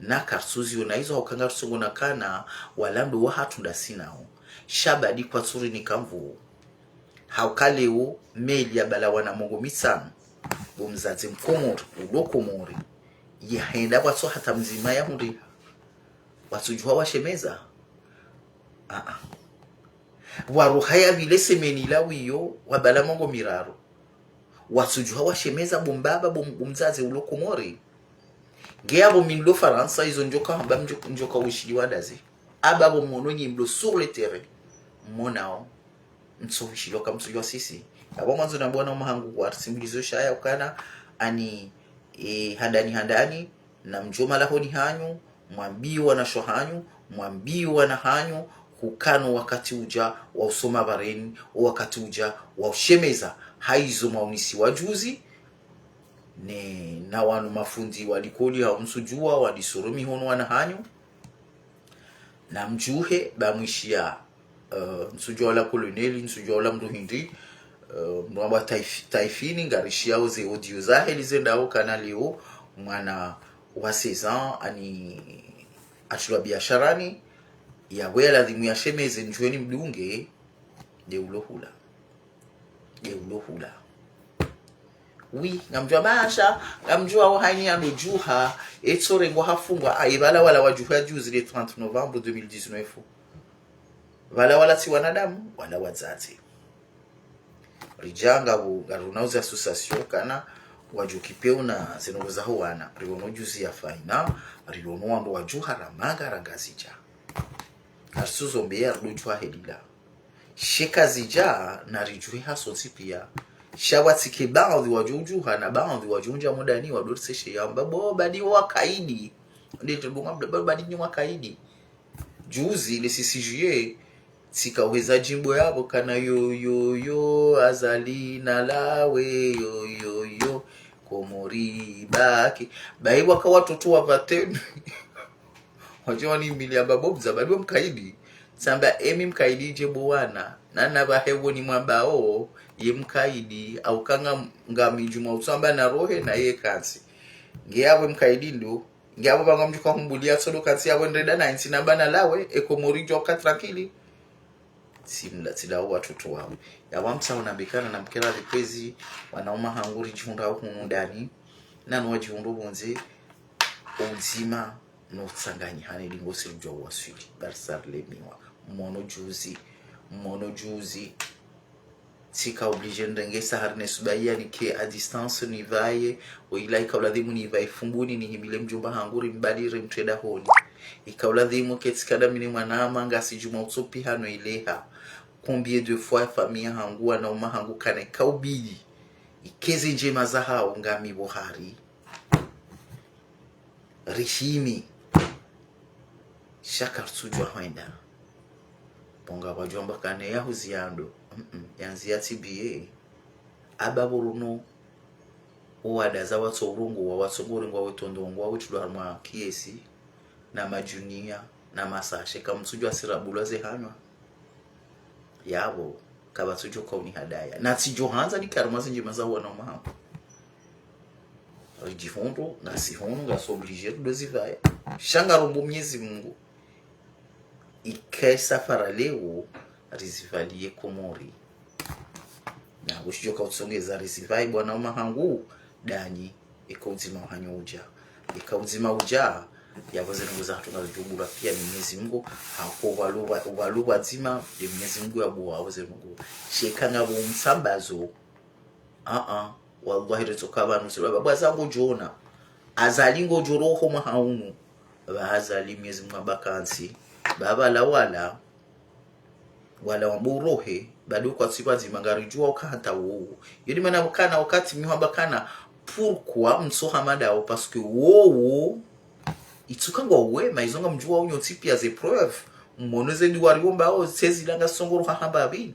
na karsuzi unaizo haukanga rusongo na kana walamdo wa hatunda sinao shabadi kwa tsuri ni kamvu haukaleo meli ya bala wana mongo misano bumzazi mkomori udokomori yahenda watso hata mzima ya hundi watujua washemeza waruhaya vile semeni lawiyo wabala mongo miraro watujua washemeza bumbaba bumzazi ulokomori geabo minlo faransa izo njoka hamba njoka wishili wadazi ababo mononyi mlo sur le terrain monao mtsohishilo kamtujua sisi abo mwanzo na bwana mahangu kwa simulizo shaya ukana ani handani na mjoma lahoni hanyu mwambiwa na shohanyu mwambiwa na hanyu kukano wakati uja wa usoma bareni wakati uja wa ushemeza haizo maunisi wajuzi ne na wanu mafundi walikoli haumsujua walisoromi hono wana hanyu na mjuhe bamwishia msujua wala koloneli msujua wala mruhindi mwamba taifini ngarishia oze audio zahe lizendao kanalio mwana wa 16 ans ani achulwa biasharani ya wela dhimu ya shemeze njueni mdunge de ulohula wi ngamjua basha ngamjua o haini ando juha etsore ngo hafungwa aibala wala wajuha juzi le 30 novembre 2019 wala wala si wanadamu wala wazazi rijanga bu garunauza association kana wajukipeu na zinoza huana riono juzi ya faina riono ando wajuha ramaga rangazija arsuzo mbeya rujwa hedila sheka zija na rijui hasonsi pia shawatike baadhi wajujuha na baadhi wajunja mudani wadorseshe yamba bo badi wakaidi ndito bunga badi ni wakaidi juzi le CCJA sikaweza jimbo yabo kana yo azali na lawe yo Komori baki bai waka watoto wavatenu wajoni milia babobza badi mkaidi samba emi mkaidi je bwana nana bahewo ni mwambao ye mkaidi au kanga ngami juma usamba na rohe na ye kansi ngiyawe mkaidi ndo ngiyawe banga mjuka kumbulia solo kansi yawe ndenda 90 namba na lawe Komori joka tranquili simla tila watoto wao yawamsa unabikana na mkela likwezi wanauma hanguri jihunda huko ndani nano wajihundo bonze uzima no tsanganyi hani lingosi mjwa wasuli barsar lemiwa mono juzi tika oblige ndengesa harne subaya ni ke a distance ni vaye o ila ikauladhimu ni vai fumbuni ni himile mjumba hanguri mbadire mtreda honi ikauladhimu ketikada mini mwanama ngasi juma utsopi hano ileha combien de fois famille hangu na uma hangu kana kaubili ikeze njema za hao ngami bohari rishimi shaka tsujwa hwenda ponga wajomba kane ya huziando yanzia TBA ababuruno uwadaza watsorungu wa watsogori ngwa wetondongwa wetulwa ma kiesi na majunia na masashe kamtsujwa sirabulwa ze hanwa yabo kabatsujo kauni hadaya na tijohanza ni karmazi njema za wana mahamu rijifondo na sihono ga so obligé de zivaya shanga rombo Mwenyezi Mungu ikesa faraleo rizivalie Komori na ushijoka utsongeza rizivai bwana mahangu dani iko uzima hanyo uja ika uzima uja yavuze nguza tunazijugura pia ni Mwenyezi Mungu hako waluwa zima ni Mwenyezi Mungu yabuwa avuze Mungu shekanga bo msambazo wallahi retoka abantu sibaba bwazango jona azalingo joroho mahaumu bazali Mwenyezi Mungu abakansi baba la wala waburohe bado kwa sibazi mangarijua ukahata wo yoni mana kana wakati mihamba kana pourquoi msohamada au parce que wo itukangwa wema izonga mjua unyo tipi as a preuve moneze ndi wariomba au sezi langa songoro hahamba abi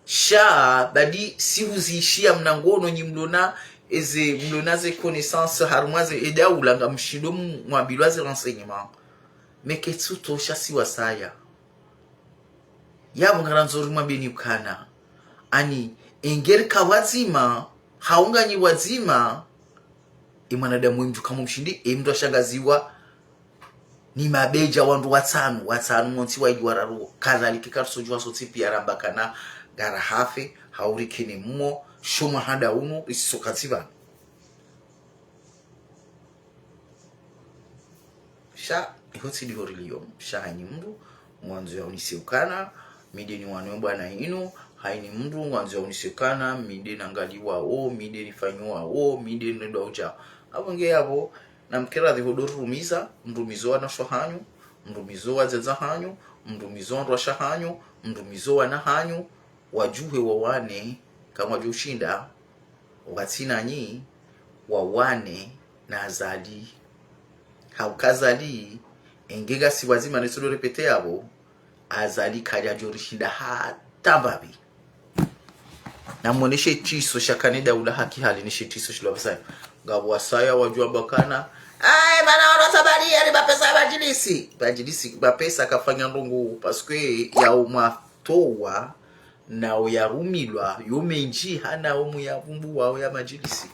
sha badi si uzishia mnangono nyimlona eze mlonaze connaissance harmaze eda ulanga mshindo mwabilwaze renseignement meketsuto shasi wasaya yabo ngaranzori mwabeni ukana ani engerika wazima haunganyi wazima imwanadamu mtu kama mshindi mtu ashangaziwa ni mabeja wandu watanu monti wa idwararo kadhalika karsojwa soti pia rambakana gara hafe haurikini mmo shoma handa uno isokatiba sha ihoti dihoriliyo sha haini mndu mwanzo ya unisiukana mideni wanwe bwana ino haini mndu mwanzo ya unisiukana mideni angaliwa mideni fanywa mideni ndo uja abonge yabo na mkera dhihodoro rumiza mrumizo wa nashohanyu mrumizo wa zezahanyu mrumizo ndo shahanyu mrumizo wa nahanyu wajuhe wawane kama jushinda watina nyi wawane na azali haukazali engega si wazima nesolo repete yabo azali kali ajorishinda hata babi na mwoneshe chiso shakanida ula haki hali nishe chiso shilo basaya ngabo wasaya wajua bakana bana wana sabari ya bapesa bajilisi bapesa kafanya ndongo paske ya umatowa na uyarumilwa yomenji hana omu ya vumbu wao ya majilisi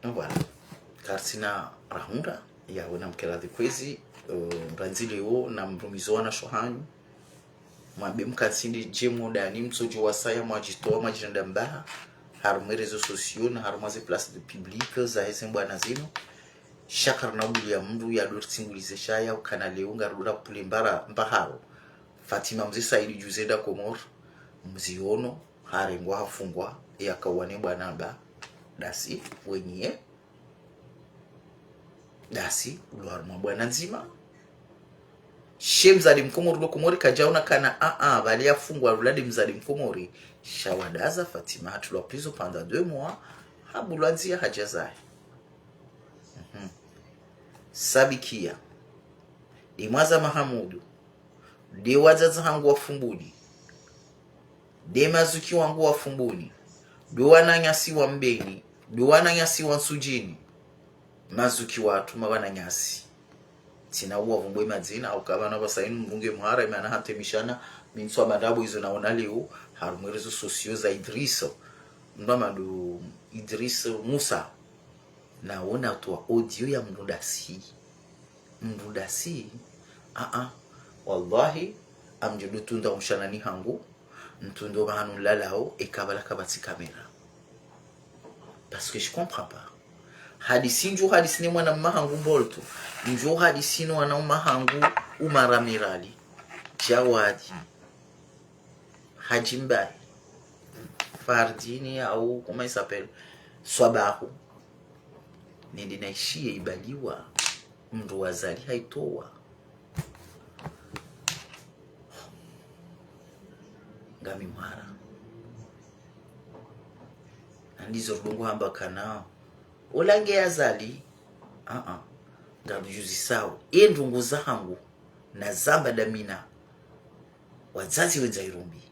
voilà karsina rahunda ya wana mkela dhikwezi mranzile wo na mrumizo na shohanyu mabemka sindi jemo dani msojo wasaya mwajitoa majinda mbaha harumwe rezo sosio na harumaze place de public za hese mbwana zino shakar na uli ya mndu ya dori singulize shaya ukana leunga rura pule mbaharo Fatima mzi Saidi Juzeda Komor mziono harengwa hafungwa ya kawane bwana ba dasi wenye dasi ulwarma bwana nzima shemzali mkomori lo komori kajauna kana bali yafungwa ruladi mzali mkomori shawadaza Fatima hatulwa prizo pendant 2 mois habulwanzia hajazai sabikia dimwaza Mahamudu de wazazi hangu wafumbuni de mazuki wangu wafumbuni do wananyasi wa mbeni do wananyasi wa nsujini mazuki watu mabananyasi tina uwa vumbwe mazina au kabana basainu mbunge muhara imana hatemishana minswa madabu izo naona leo harumwerezo sosio za Idriso ndamadu Idriso Musa naona toa audio ya mrudasi wallahi amjudu tunda umshanani hangu ntundo bahanu lalao ekabala kabati kamera parce que je comprends pas hadisi njo hadisi ni mwana mahangu bolto njo hadisi no wana mahangu umaramirali Jawadi Hajimbai Fardini au comment il s'appelle Swabahu nende naishie ibaliwa mndu wazali haitoa ngami mara ndizo rungu hamba kana olange azali ngabu juzi sawa endungu zangu na zamba damina wazazi wenza irumbi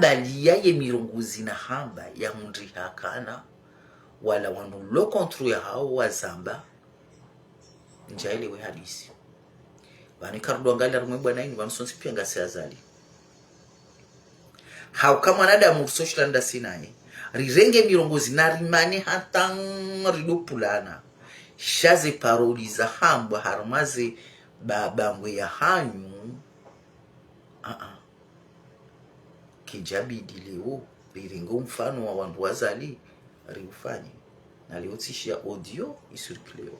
bali ya mirunguzi na hamba ya mundri hakana wala wanu lo kontro ya hao wazamba njaile we hadisi bani karudo angali rumwe bwana ini bansonsi pia ngasi azali hau kama nada social nda sinaye rirenge mirongozi na rimani hata ridopulana shaze paroli za hambwa harumaze babangwe ya hanyu kijabidi leo riringo mfano wa wandu wazali riufanye na leo tishia audio isirkuleo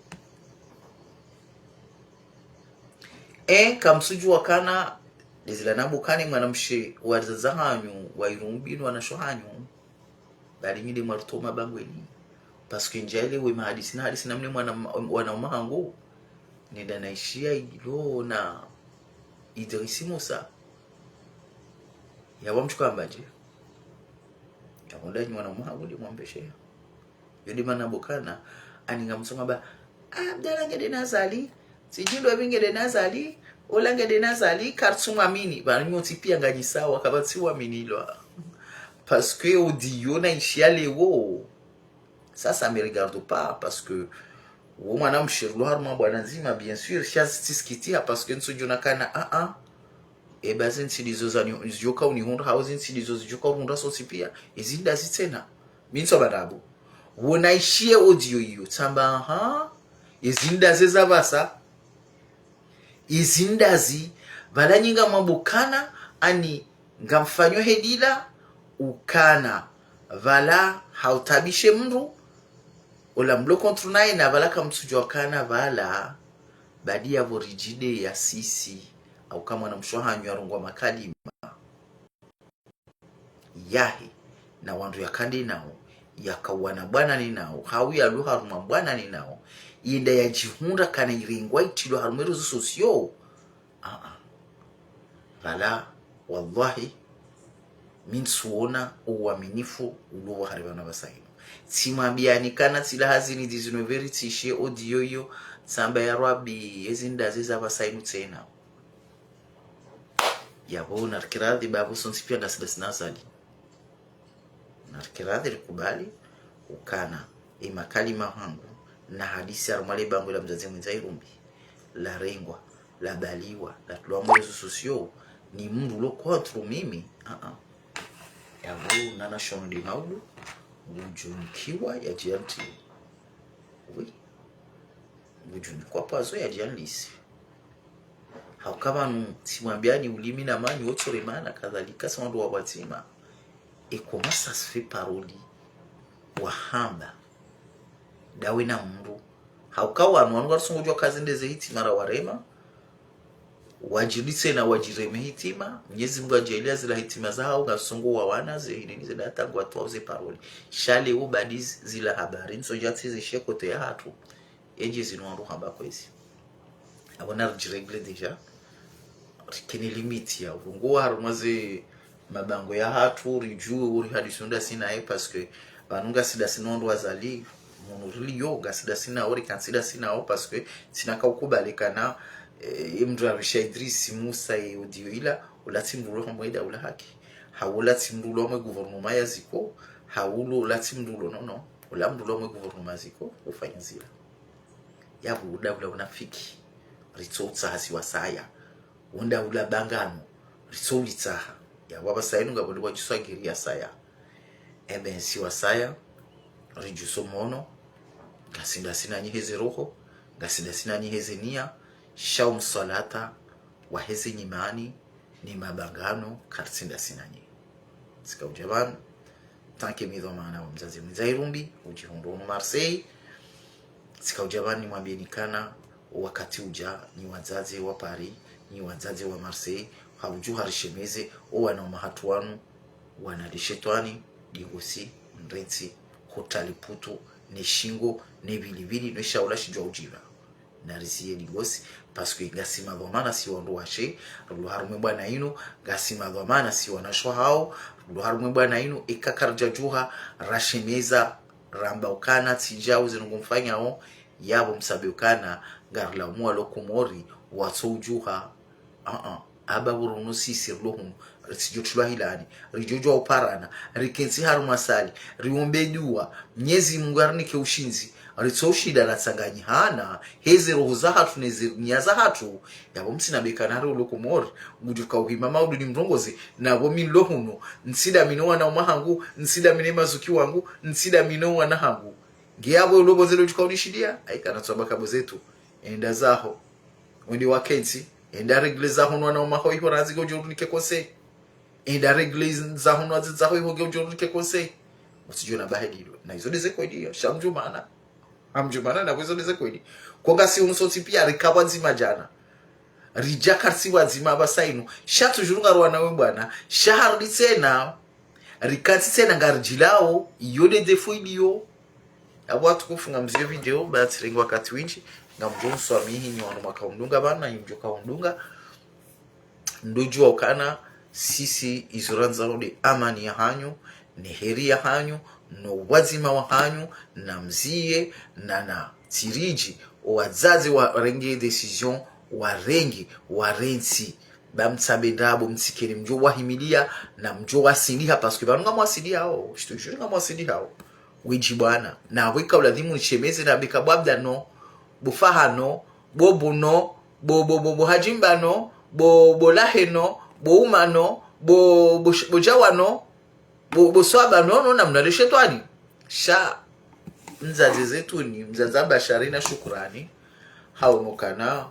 kamsuju wakana dizila bukani mwanamshe wazazahanyu wairumbinu wanashohanyu bali mide martoma bangweni paske njale we mahadisi na hadisi namne wana mahango nenda naishia ilo na Idrisi Musa yawa mchukambaje yakonda mwana mahango ndi mwambeshe yodi mana bukana aninga msoma ba abdala ngede nazali sijindo bingede nazali olangede nazali kartsuma mini ba nyoti pia nganyisawa kabatsiwa minilwa parce que audio na ishiale wo ça me regarde pas parce que wo mwana mshirlo harma bwana nzima bien sûr shazitiskitia parce que nsujuna kana e bazen sidizo zanyo njoka unihonda housing sidizo njoka unihonda so sipia izinda zitena minso barabu wona ishie audio hiyo tamba izinda zeza basa izindazi balanyinga mabukana ani ngamfanyo hedila ukana vala hautabishe mru ola mlo kontro naye na vala kamsujo wakana vala badia vorijide ya sisi au kama na mshohanyu ya rungwa makalima yahi na wandu ya kandi nao ya kawana bwana ni nao hawi ya luha ruma bwana ni nao inda ya jihunda kana iringwa itilo harumero sosio vala wallahi min suona uaminifu ulowa haribana basaino simambiani kana sila hazini dizino verity she audio yo samba ya rabi ezinda zeza basaino tena yabo narkiradhi babu sonsipia ngasida nazali narkiradhi likubali ukana imakalima hangu na hadisi arumale bangu la mzazi mwenza irumbi la rengwa la baliwa la tulamwezo sosio ni mundu lo kontro mimi yabo nana shono di maudu mujunikiwa ya jianti mujunikwa pazo ya jianlisi haukabanu simwambiani ulimi na mani otore mana kadhalika sawandu wa watima ekomasa sfe paroli wahamba dawe na mru haukawa anu garsungo kazi ndeze hitima warema wajilise na wajireme hitima Mwenyezi Mungu ajalia zila hitima zao gasungu wa wana zehini zila tangu watu wauze paroli shale ubadiz zila habari nso jati zishe kote ya hatu eji zinuandu hamba kwezi abona rijiregle deja kini limiti ya urungu harumaze mabango ya hatu riju uri hadisunda sina parce que banunga sida sinondo wazali monurili yoga sida sina ori kansida sina parce que sina kaukubalekana imdra Idrisi Musa audio ila ulati mrulo mweda ula haki hawulati mrulo mwe gouvernement yaziko hawulo ulati mrulo no ula mrulo mwe gouvernement ziko ufanya zila yabu udabula unafiki ritsotsa hasi wasaya unda ula bangano ritsolitsaha ya wabasayinu ngabuli wajiswagiria saya si wasaya rijuso mono gasinda sina nyiheze roho gasinda sina nyiheze nia shaum salata wa hezi nyimani ni mabangano kartsinda sinanye sika ujaban tanke midhomana wa mzazi mzairumbi ujihundono Marseille sika ujaban ni mwambinikana wakati uja ni wazazi wa Paris ni wazazi wa Marseille hauju harishemeze wana mahatuanu wanalishetwani digosi mrenzi hotali puto ne shingo ne bilibili ne shaula shijwa ujiva na risiye digosi parce que gasima dhamana si wando washe rulo harumwe bwana ino gasima dhamana si wanashwa hao rulo harumwe bwana ino ikakarja juha rashemeza ramba ukana tijau zinungumfanya hao yabo msabe ukana garla mwa lokumori watsojuha aba buruno sisi lohun rijotulwa hilani rijojwa uparana rikensi harumasali riombe dua Mwenyezi Mungu arnike ushinzi ritsoshida natsanganyi hana heze roho za hatu nyaza hatu yabo msina bekana ro lokomori ngujuka uhima maudu ni mrongozi nabo min lohuno nsida minowa na mahangu nsida mine mazuki wangu nsida minowa na hangu ngiyabo loboze lojuka unishidia aikana tsaba kabo zetu enda zaho wendi wakenzi enda regle zaho nwana maho ihorazi gojo nike kose enda regle za hono za ho ihoge ujonike kose usijona bahedilo na izo deze kwedi shamjumana amjumana na kwezo deze kwedi koga si unsoti pia rikabwa nzima jana rijakarsi wazima abasainu shatu jurunga rwana we bwana shahardi tena rikati tena ngarijilao yode defo iliyo abo tukufunga mzio video batrengi wakati winji ngamjonso amihi ni wanu makaundunga bana yimjo kaundunga ndojua ukana sisi izuranza rode amani ya hanyu ni heri ya hanyu no wazima wa hanyu na mzie na tiriji wazazi wa renge decision wa rengi wa rensi bamtsabe ndabo mtsikeri mjo wahimilia na mjo wasiliha paske banunga mwasilia hao shitujunga mwasilia hao wiji bwana na wika uladhimu nishemeze na bika babda no bufaha no bobu no bo hajimba no bo lahe no bo uma no bo jawa no bo swaba no na mnadeshe twani sha mzazi zetu ni mzaza bashari na shukrani hao mokana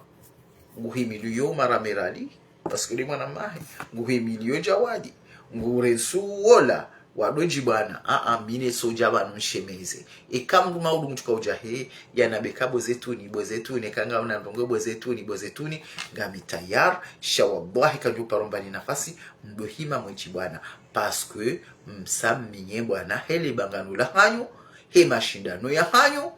nguhimiliyo maramerali paske ni mwana mahe nguhimiliyo jawadi nguresu wola wadoji bwana mine soja bana nshemeze ekamdu maudu mtuka ujahe yanabekabo zetuni bozetuni kanga una ndongo bozetuni ngami tayar shawallahi kanju parombani nafasi mdohima mwechi bwana paske msaminye bwana hele banganula hanyu he mashindano ya hanyu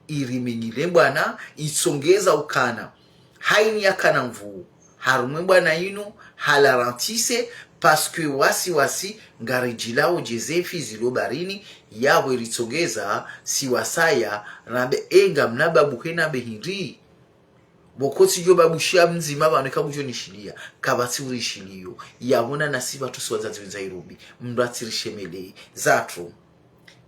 iriminile bwana isongeza ukana haini yakana mvu harumwe bwana inu halarantise paske wasi ngarijilao jezefi zilobarini yabo iritsogeza siwasaya nabe enga mnaba buhena behiri bokoti yo babushia mzima baneka bujo nishilia kabati urishiliyo yabona nasiba tuswaza zinza irubi mbatirishemele zatru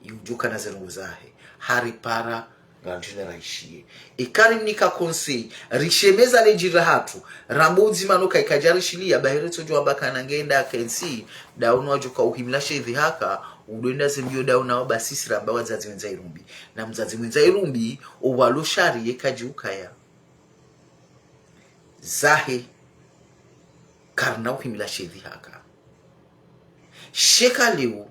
yujuka na zeru zahe hari para ngandine raishie ikari nika konsei rishemeza lejira hatu rambuzi manuka ikajarishilia bahireto jo abaka ngenda kensi daunu wajuka uhimlashe dhihaka udwenda zembio dauna wabasisi ramba wazazi wenza irumbi na mzazi wenza irumbi owaloshari yekajuka ya zahe karna uhimlashe dhihaka sheka leo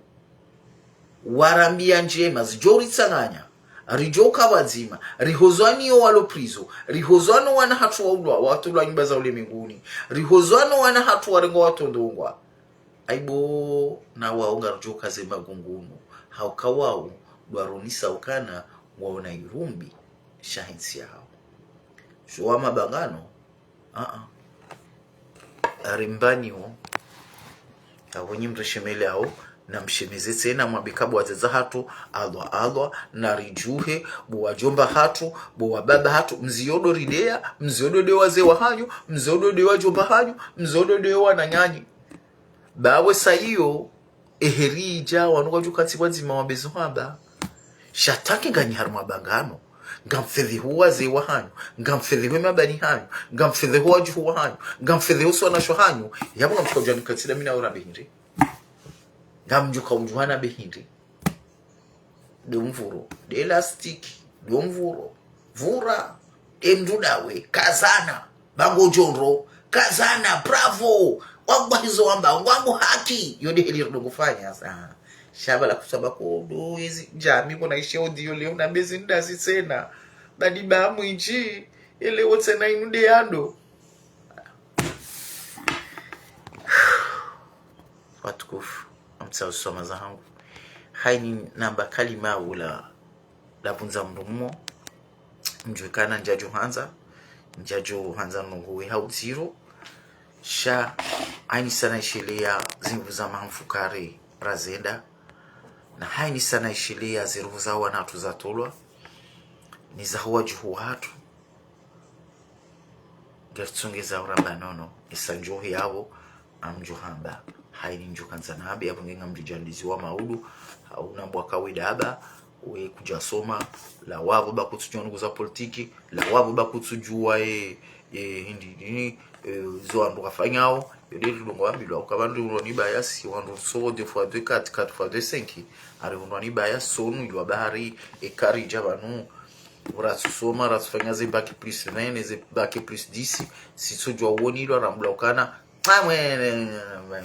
warambia njema zijori tsanganya rijoka wazima rihozwani yo walo prizo rihozwano wana hatu waulwa watu la nyumba za ulimwenguni rihozwano wana hatu warengo watu ndongwa aibo na waonga rijoka zemba gungunu haukawao dwaronisa ukana waona irumbi shahinsi yao shuwa mabangano arimbanyo awonyi mreshemele hao na mshemeze tena mwabikabu wazeza hatu alwa na rijuhe buwajomba hatu buwababa hatu mziodo ridea mziodo de waze wa hanyu mziodo de wajomba hanyu mziodo de wananyanyi bawe sahiyo eherija wanukajuka tibwazima wabezo haba shatake ngani harumwa bangano ngamfedhi huwa ze wa hanyu ngamfedhi huwa mabani hanyu ngamfedhi huwa juhu wa hanyu ngamfedhi huwa swanasho hanyu yabu ngamfuka ujanika tida mina ura behindri ngamjuka ujuhana behindri de mvuro de elastiki de mvuro vura emdudawe kazana bango jonro kazana bravo wagwa hizo wamba wangu haki yode heli kufanya sana shabala kusaba ko do hizi jami kona ishe odio leo na bezi ndazi tena badi ba mwinji ele wote na inude yando watukufu amtsa usoma za hangu haini namba kalima ula labunza mrumo mjuikana njajo hanza nunguwe hauziro sha haini sana ishilia zimbu za mahamfukare razenda na haini sana ishilia ziruhu za wanatu za tolwa ni za huwa juhu hatu gertsungeza uramba nono isanjohi yabo amjuhamba haini njukanza nabi hapo ngenga mrijalizi wa maudu hauna mwaka widaba we kujasoma la wabo bakutujua za politiki la wabo bakutujua hindi zo andu kafanyao yode tulongo ambilwa ukabandu uroni bias wandu so 2x2 4x5 ari uroni bias sonu ywa bahari ekari jabanu uratsoma ratsfanya ze baki plus 9 ze baki plus 10 si sojwa woni lo rambula ukana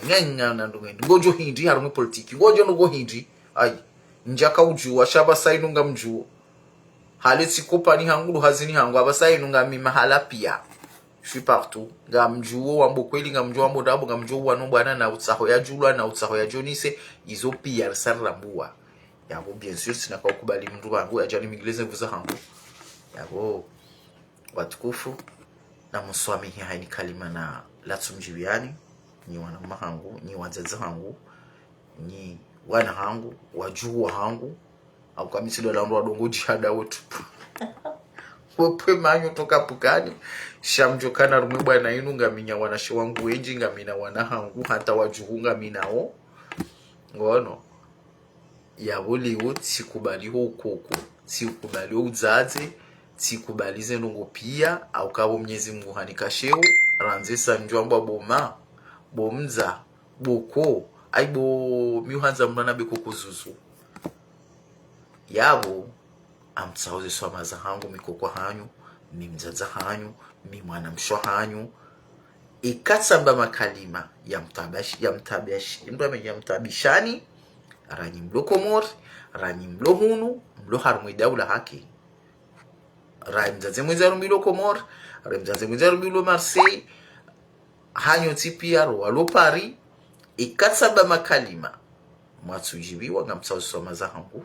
ngenga na ndungeni ngojo hindi harumwe politiki ngojo nugo hindi ai njaka ujua shaba sainunga mjuo haleti kopani hangulu hazini hangu abasainunga mimahala pia suis partout nga mjuo wambo kweli nga mjuo wambo dabo nga mjuo wano bwana na utsaho ya julwa na utsaho ya jonise izo pia sarambua yabo bien sûr sina kwa kubali mtu wangu ajani mingleze vuza hangu yabo watukufu na muswami haini kalima na latsumjibiani ni wana mahangu ni wazazi hangu ni wana hangu wajuwa hangu au kamisido la ndo wadongo jihada wetu wepe manyo toka pukani shamjokana rumwe bwana inu ngaminya wanashi wangu wenji ngamina wana hangu hata wajuhunga minao ngono yaboliwo tsikubaliho ukoko tsikubaliho uzaze tsikubalize nungo pia au kabo Mwenyezi Mungu hanikasheo ranzesa njwamba boma bomza boko aibo miuhanza mnana beko kuzuzu yabo amtsauze swamaza hangu mikoko hanyu mi mzaza hanyu mi mwana mshwa hanyu ikatsamba makalima yamtabishani ranyi mlokomor ranyi mlohunu mloharumwe daula haki rai mzaze mwenza rumilo komor rai mzaze mwenza rumilo Marseille hanyo tipiaro walo Paris ikatsamba makalima mwatsujibiwa ngamtsauze swamaza hangu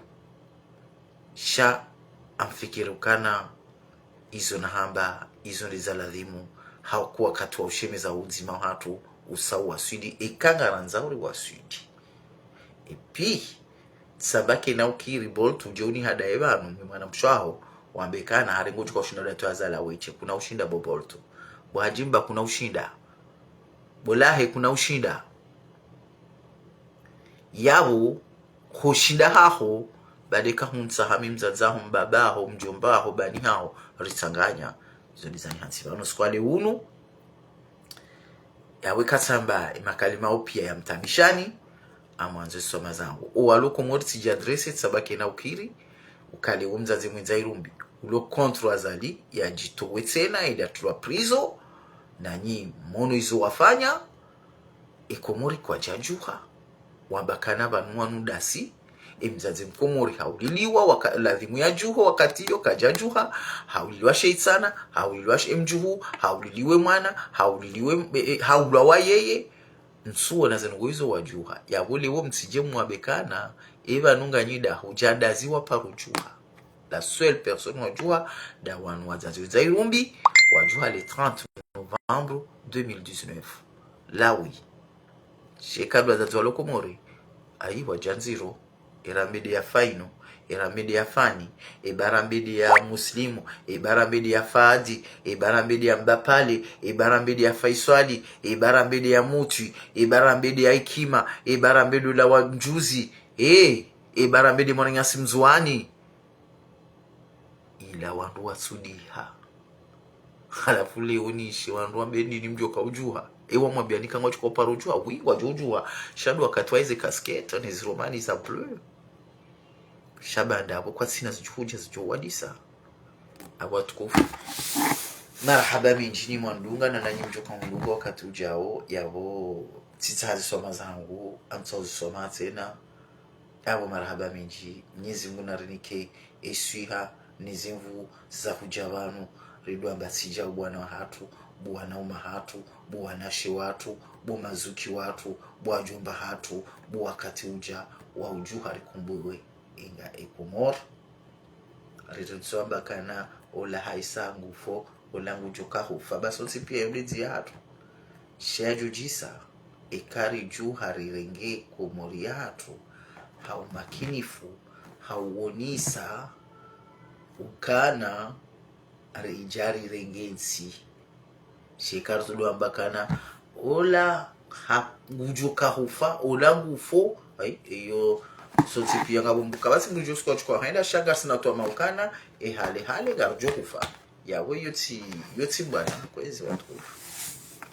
sha amfikirukana izo nahamba izo ndizaladhimu hakuwa katwa ushemeza uzima hatu usau wa Swidi ikangaranzauri wa Swidi epi sabake na ukiri bolt ujoni hada ebanu mwana mshwaho wambekana haringo kwa ushinda datu azala weche kuna ushinda bobolto bwajimba kuna ushinda bolahe kuna ushinda yabo kushinda haho badeka hunsa hami mzazaho mbabaho mjombaho bani hao ritanganya zoni zani hansi bano skwale unu yawe katsamba makalima opia ya mtabishani amwanzo soma zangu uwaloko morti jadresse tsabake na ukiri ukale umzaze mwenza irumbi ulo kontro azali ya jitowe tena ida tulwa prizo na nyi mono izo wafanya ikomori kwa jajuha wabakana banua nudasi mzaze mkomori hauliliwa ladhimu ya juho wakati yo kajajuha hauliliwa sheitsana hauliliwa mjuhu hauliliwe mwana hauliliwe haulwa yeye nsuo na zengoizo wajuha yabole wo mtsije mwabekana eva nunga nyida hujadaziwa parujuha la seule personne wajuha da wanu wazazi zairumbi wajuha le 30 novembre 2019 là oui shekabla wazazi wa lokomori ayi wajanziro erambede ya faino erambede ya fani ebarambede ya muslimu ebarambede ya faadi ebarambede ya mbapale ebarambede ya faiswali ebarambede ya mutu ebarambede ya hekima ebarambede la wanjuzi ebarambede mwananyasi mzuani ila wandu wasudiha halafu leo nishi wandu wambeni ni mjoka ujuha ewa mwabianika ngochi kwa parujua wi wajujua shadu wakatwaize kasketa ni ziromani za bleu shabanda abo kwa sina zijuhuja zijuwadisa awatukufu marhaba minjini mwandunga na nanyi mjoka mwandunga wakati ujao yabo titazi soma zangu amtauzi soma tena abo marhaba minji Mwenyezi Mungu narinike eswiha nizimvu za kujabanu ridwa mbasija bwana wa hatu bwana uma hatu bwana she watu mazuki watu bwajumba hatu wakati uja wa ujuha rikumbuwe inga ekomor ritonsamba kana ola haisa ngufo ola ngujoka hufa baso sipia yulezi hatu shaju jisa ekari juha rirenge komori hatu hau makinifu hauonisa ukana arijari rengensi shekaru tudu ambakana ola ngujoka hufa ola ngufo iyo soti pia ngabumbuka basi ngujo scotch kwa haina shanga sina to maukana hale garjo kufa yawe yoti bwana kwezi watu